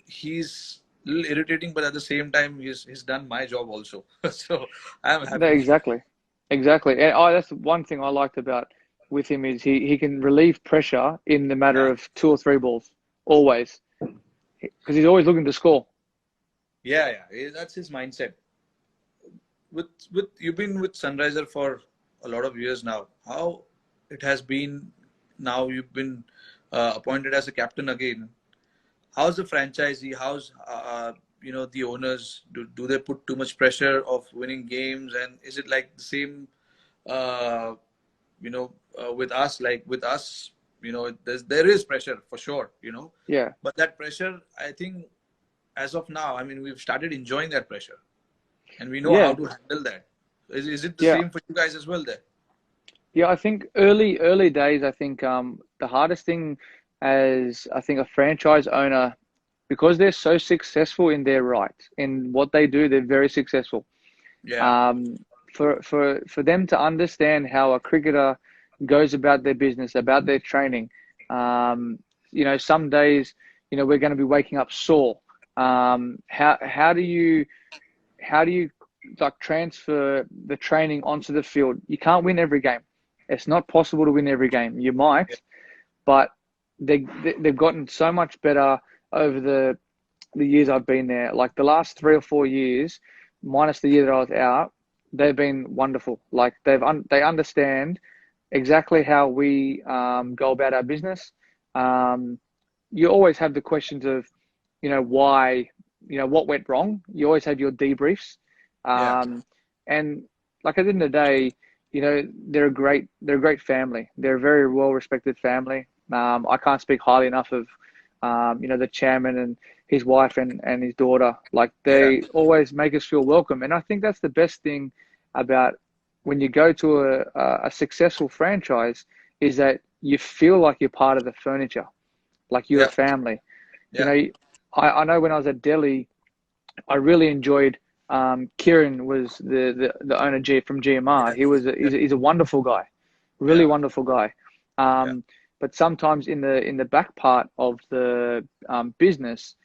he's a little irritating, but at the same time, he's done my job also. So I'm No, happy. exactly, exactly. And that's one thing I liked about with him is he can relieve pressure in the matter Yeah. of 2 or 3 balls, always, because he's always looking to score. Yeah, yeah, that's his mindset. With you've been with Sunriser for a lot of years now. How it has been now you've been appointed as a captain again. How's the franchisee? How's the owners? Do they put too much pressure of winning games? And is it like the same? Uh, with us, like with us, there is pressure for sure. Yeah, But that pressure, I think, as of now, I mean, we've started enjoying that pressure. And we know how yeah, to handle that. Is it the yeah. same for you guys as well there? Yeah, I think early days, I think the hardest thing as I think a franchise owner, because they're so successful in their right, in what they do, they're very successful. Yeah, Um, for them to understand how a cricketer goes about their business, about their training. Um, some days, we're going to be waking up sore. How do you like transfer the training onto the field? You can't win every game. It's not possible to win every game. You yeah, might, but they've gotten so much better over the years I've been there. Like the last 3 or 4 years, minus the year that I was out, they've been wonderful. Like they understand exactly how we go about our business. Um, you always have the questions of, why, what went wrong. You always have your debriefs, yeah, and like at the end of the day, they're a great family. They're a very well respected family. I can't speak highly enough of, the chairman and his wife and his daughter. Like yeah, they always make us feel welcome, and I think that's the best thing about when you go to a successful franchise is that you feel like you're part of the furniture, like you're a yeah, family. You yeah, know, I know when I was at Delhi, I really enjoyed. Kieran was the owner from GMR. yeah, He's a wonderful guy, really yeah, wonderful guy. yeah, But sometimes in the back part of the business,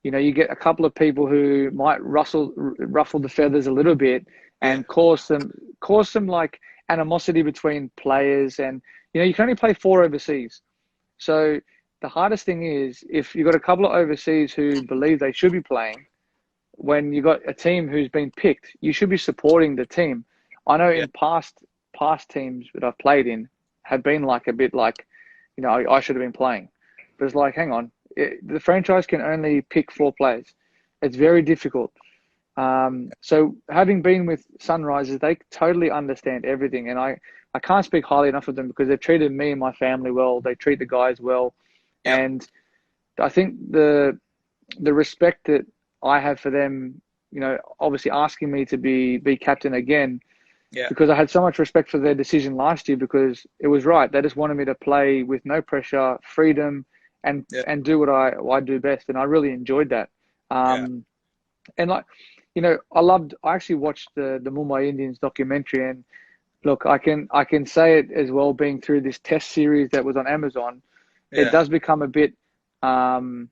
you get a couple of people who might ruffle the feathers a little bit Yeah. and cause some like animosity between players. And you can only play 4 overseas. So the hardest thing is if you've got a couple of overseas who believe they should be playing, when you got a team who's been picked, you should be supporting the team. I know Yeah. in past teams that I've played in have been like a bit like, I should have been playing. But it's like, hang on, the franchise can only pick 4 players. It's very difficult. So having been with Sunrisers, they totally understand everything, and I can't speak highly enough of them because they've treated me and my family well. They treat the guys well, Yeah. and I think the respect that I have for them, obviously asking me to be captain again, Yeah. because I had so much respect for their decision last year because it was right. They just wanted me to play with no pressure, freedom, and Yeah. and do what I do best, and I really enjoyed that. Yeah. And like, I actually watched the Mumbai Indians documentary, and look, I can say it as well, being through this test series that was on Amazon, it Yeah. does become um,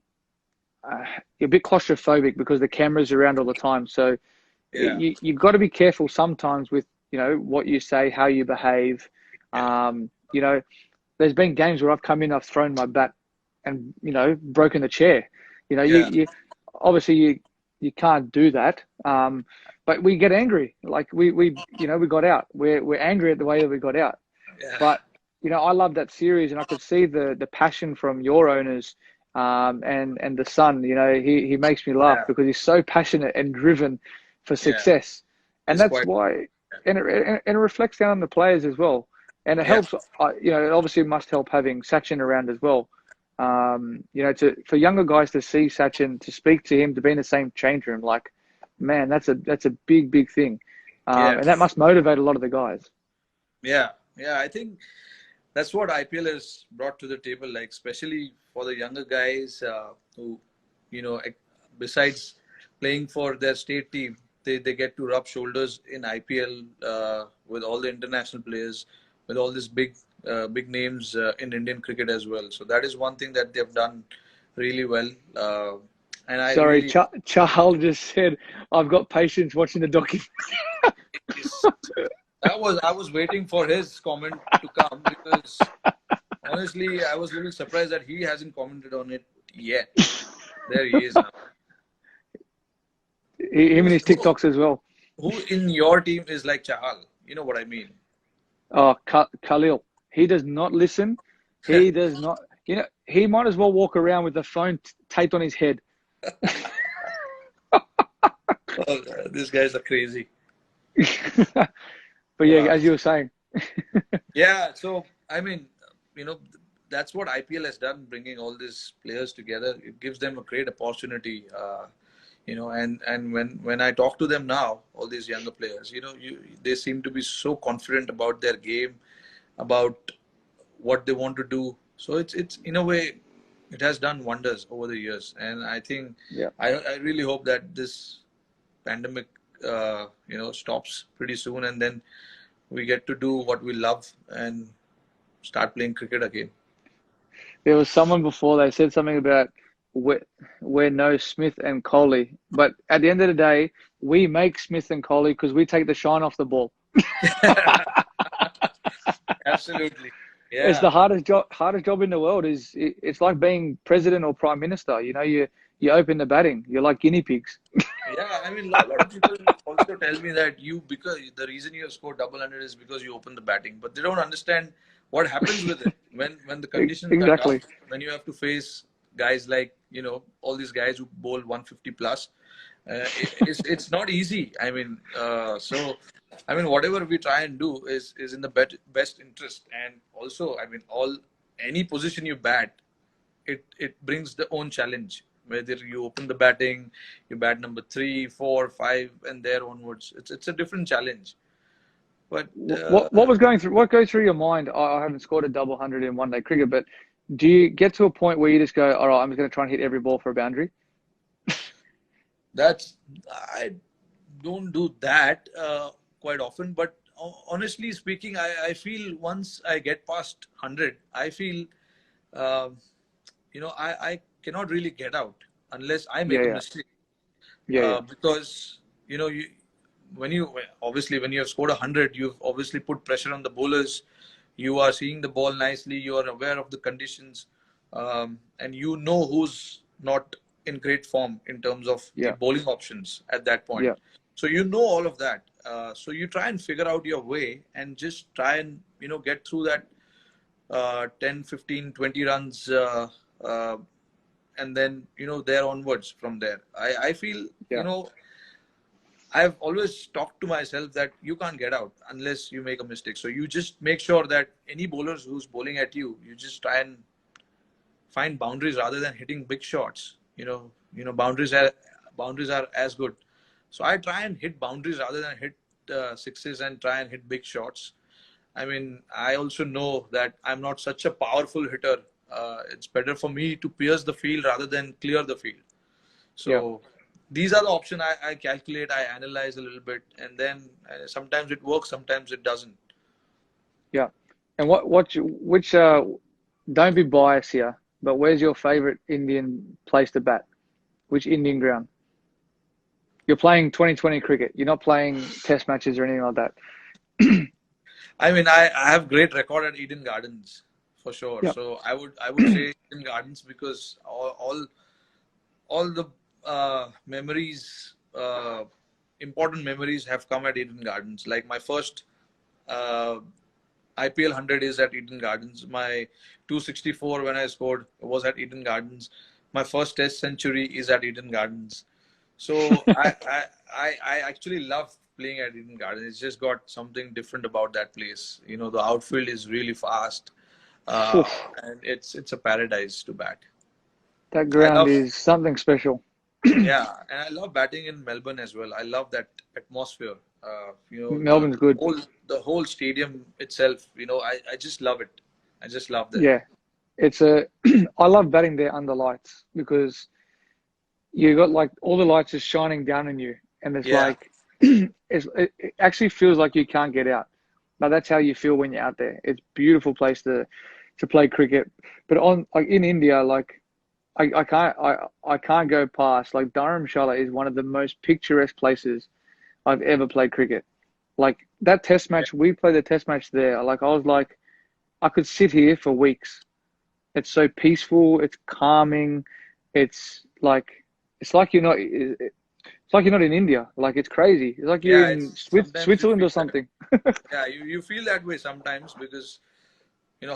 a bit claustrophobic because the camera's around all the time. So Yeah. you've got to be careful sometimes with, what you say, how you behave. Yeah. There's been games where I've come in, I've thrown my bat and, broken the chair. Yeah. You obviously you can't do that. But we get angry. Like we got out. We're angry at the way that we got out. Yeah. But I love that series, and I could see the passion from your owners, and the son. He makes me laugh Yeah. because he's so passionate and driven for Yeah. success, and It's that's quite. why. And it reflects down on the players as well, and it Yeah. helps. It obviously must help having Sachin around as well. For younger guys to see Sachin, to speak to him, to be in the same change room, like, man, that's a big thing, Yeah. and that must motivate a lot of the guys. Yeah. Yeah. I think that's what IPL has brought to the table, like especially for the younger guys who, besides playing for their state team, they get to rub shoulders in IPL with all the international players, with all these big names in Indian cricket as well. So that is one thing that they've done really well. And I Sorry, really, Charles just said, I've got patience watching the documentary. I was waiting for his comment to come because honestly, I was a little surprised that he hasn't commented on it yet. There he is now. Him and his TikToks as well. Who in your team is like Chahal? You know what I mean? Oh, Khalil. He does not listen. He does not. He might as well walk around with the phone taped on his head. Oh, these guys are crazy. But yeah, as you were saying. Yeah, so I mean, that's what IPL has done, bringing all these players together. It gives them a great opportunity. And when I talk to them now, all these younger players, they seem to be so confident about their game, about what they want to do. So it's in a way, it has done wonders over the years. And I think Yeah. I really hope that this pandemic, stops pretty soon, and then we get to do what we love and start playing cricket again. There was someone before, they said something about we're no Smith and Kohli. But at the end of the day, we make Smith and Kohli because we take the shine off the ball. Absolutely. It's Yeah. the hardest job in the world. It's like being president or prime minister. You open the batting. You're like guinea pigs. Yeah, I mean, a lot of people also tell me that because the reason you have scored double hundred is because you open the batting, but they don't understand what happens with it when the conditions are tough, Exactly. when you have to face guys like all these guys who bowl 150 plus. It's not easy. I mean, whatever we try and do is in the best interest, and also, I mean, any position you bat, it brings the own challenge. Whether you open the batting, you bat number 3, 4, 5, and there onwards, it's a different challenge. But What goes through your mind? I haven't scored a double hundred in one day cricket, but do you get to a point where you just go, all right, I'm just going to try and hit every ball for a boundary? I don't do that quite often. But honestly speaking, I feel once I get past 100, I feel I cannot really get out. unless I make Yeah, a yeah, mistake. yeah, yeah, Because when you obviously when you have scored 100, you've obviously put pressure on the bowlers. You are seeing the ball nicely. You are aware of the conditions, and you know who's not in great form in terms of the yeah, bowling options at that point. yeah, So you know all of that. So you try and figure out your way and just try and get through that 10, 15, 20 runs, uh, and then there onwards from there. I feel yeah, I've always talked to myself that you can't get out unless you make a mistake. So you just make sure that any bowlers who's bowling at you, you just try and find boundaries rather than hitting big shots. Boundaries are as good. So I try and hit boundaries rather than hit sixes and try and hit big shots. I mean, I also know that I'm not such a powerful hitter. It's better for me to pierce the field rather than clear the field. yeah, So these are the options I calculate, I analyze a little bit, and then sometimes it works, sometimes it doesn't. yeah. And which don't be biased here, but where's your favorite Indian place to bat? Which Indian ground? You're playing 2020 cricket. You're not playing test matches or anything like that. I mean, I have great record at Eden Gardens for sure. Yeah. So I would say Eden Gardens because all the memories, important memories have come at Eden Gardens. Like my first uh, IPL 100 is at Eden Gardens. My 264 when I scored was at Eden Gardens. My first Test century is at Eden Gardens. So I actually love playing at Eden Gardens. It's just got something different about that place. The outfield is really fast, uh, Oof, and it's a paradise to bat. that I ground love is something special. Yeah, and I love batting in Melbourne as well. I love that atmosphere. The Melbourne's good. whole stadium itself. I just love it. I just love that. Yeah. It's a I love batting there under lights because you got like all the lights just shining down on you, and it's Yeah, like it actually feels like you can't get out. But that's how you feel when you're out there. It's a beautiful place to play cricket. But on like in India, like I can't go past like Dharamshala is one of the most picturesque places I've ever played cricket. Like that test yeah, match, we played the test match there. Like I was like, I could sit here for weeks. It's so peaceful. It's calming. It's like it's like you're not. It's like you're not in India. Like it's crazy. It's like you're yeah. in It's sometimes you Switzerland feel or that. something. Yeah, you feel that way sometimes because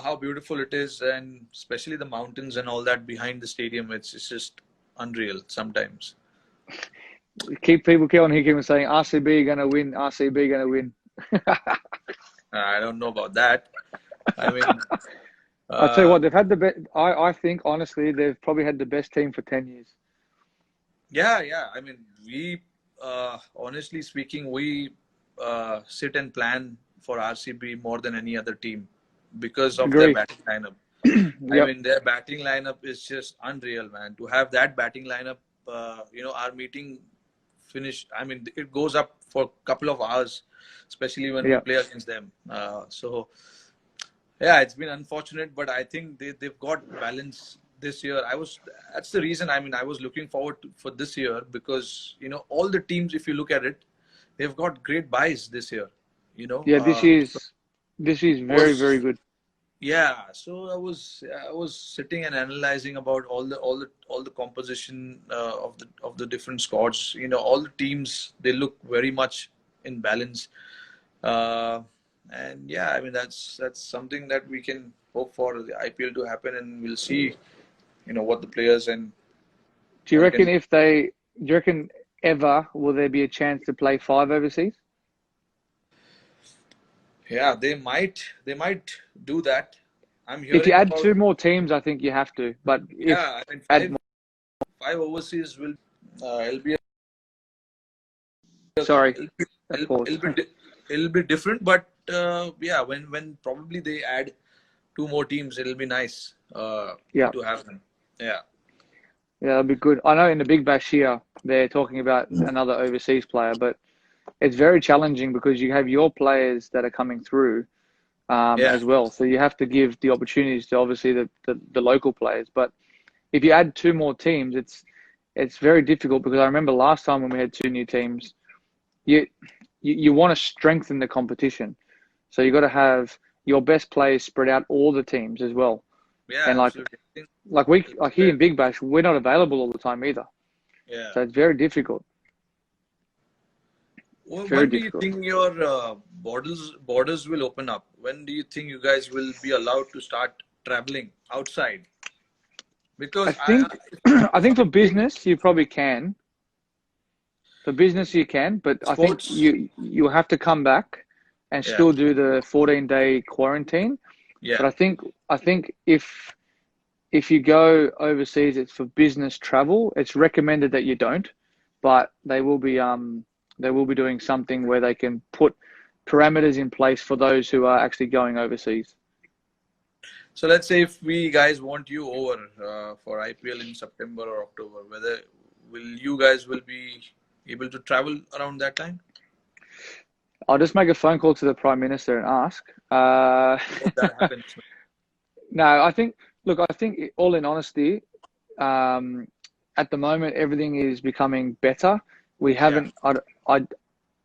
how beautiful it is, and especially the mountains and all that behind the stadium. It's just unreal sometimes. Keep on here, keep saying RCB gonna win. RCB gonna win. I don't know about that. I mean, I tell you uh, what, they've had the best. I think honestly, they've probably had the best team for 10 years. yeah, yeah. I mean, we honestly speaking, we sit and plan for RCB more than any other team because of their Agree. batting lineup. I Yep. mean, their batting lineup is just unreal, man. To have that batting lineup, our meeting finished. I mean, it goes up for a couple of hours, especially when we Yep. play against them. So yeah, it's been unfortunate, but I think they've got balance this year. That's the reason. I mean, I was looking forward for this year because all the teams, if you look at it, they've got great buys this year. You know, Yeah. so This is I very very was good. yeah. So I was sitting and analyzing about all the composition of the different squads. All the teams they look very much in balance. Uh, and yeah, I mean that's something that we can hope for the IPL to happen, and we'll see, what the players and Do you all can reckon do. if they? Do you reckon ever will there be a chance to play five overseas? Yeah, they might do that. I'm If you hearing add about two more teams, I think you have to. But if yeah. I mean add five overseas will it'll be sorry, it'll be, that it'll, pause. it'll be di- it'll be different, but yeah, when probably they add two more teams, it'll be nice Yeah, to have them. Yeah, yeah, that'd be good. I know in the Big Bash here they're talking about another overseas player, but it's very challenging because you have your players that are coming through yeah, as well. So you have to give the opportunities to obviously the local players. But if you add two more teams, it's very difficult because I remember last time when we had two new teams, you want to strengthen the competition. So you got to have your best players spread out all the teams as well. Yeah, And absolutely. like here in Big Bash, we're not available all the time either. Yeah. So it's very difficult. Well, Very when do you difficult. think your borders will open up? When do you think you guys will be allowed to start traveling outside? Because I think for business you probably can. For business you can, but I think sports, you have to come back and yeah, still do the 14-day quarantine. yeah. But I think if you go overseas, it's for business travel. It's recommended that you don't, but they will be doing something where they can put parameters in place for those who are actually going overseas. So let's say if we guys want you over for IPL in September or October, whether you guys will be able to travel around that time? I'll just make a phone call to the Prime Minister and ask. Hope that happens. No, I think all in honesty, at the moment everything is becoming better. We haven't.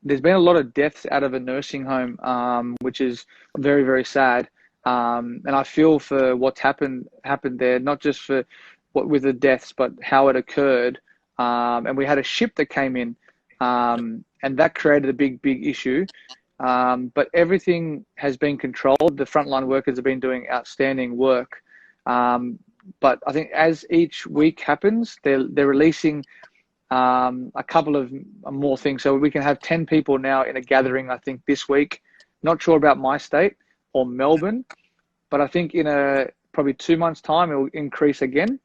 There's been a lot of deaths out of a nursing home, which is very, very sad. And I feel for what's happened there, not just for what with the deaths, but how it occurred. And we had a ship that came in, and that created a big issue. But everything has been controlled. The frontline workers have been doing outstanding work. But I think as each week happens, they're releasing a couple of more things. So we can have 10 people now in a gathering, I think, this week. Not sure about my state or Melbourne, but I think in probably 2 months' time, it will increase again.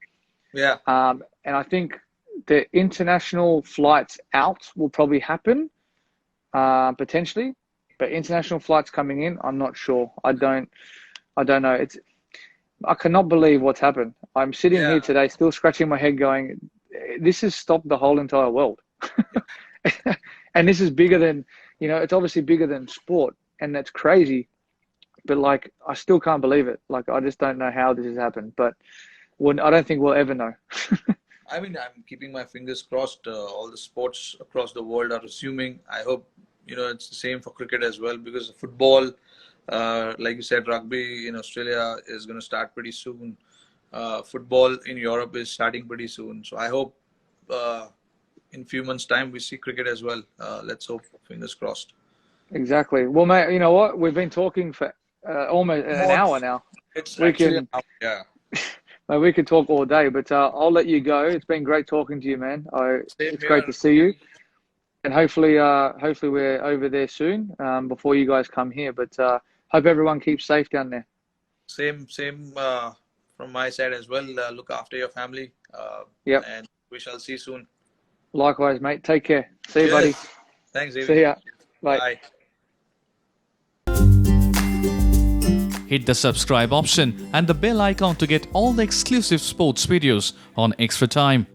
Yeah. And I think the international flights out will probably happen, potentially. But international flights coming in, I'm not sure. I don't know. I cannot believe what's happened. I'm sitting here today still scratching my head going, this has stopped the whole entire world. And this is bigger than, it's obviously bigger than sport, and that's crazy. But like, I still can't believe it. Like, I just don't know how this has happened, but I don't think we'll ever know. I mean, I'm keeping my fingers crossed. All the sports across the world are resuming. I hope, it's the same for cricket as well, because football, like you said, rugby in Australia is going to start pretty soon. Football in Europe is starting pretty soon. So I hope in a few months' time we see cricket as well. Let's hope, fingers crossed. Exactly. Well, mate, you know what? We've been talking for almost an hour now. It's actually an hour, yeah. Mate, we could talk all day, but I'll let you go. It's been great talking to you, man. It's great to see you. And hopefully we're over there soon before you guys come here. But hope everyone keeps safe down there. Same from my side as well. Look after your family. Yep. And we shall see soon. Likewise, mate. Take care. See you, buddy. Thanks, David. See ya. Bye. Bye. Hit the subscribe option and the bell icon to get all the exclusive sports videos on Extra Time.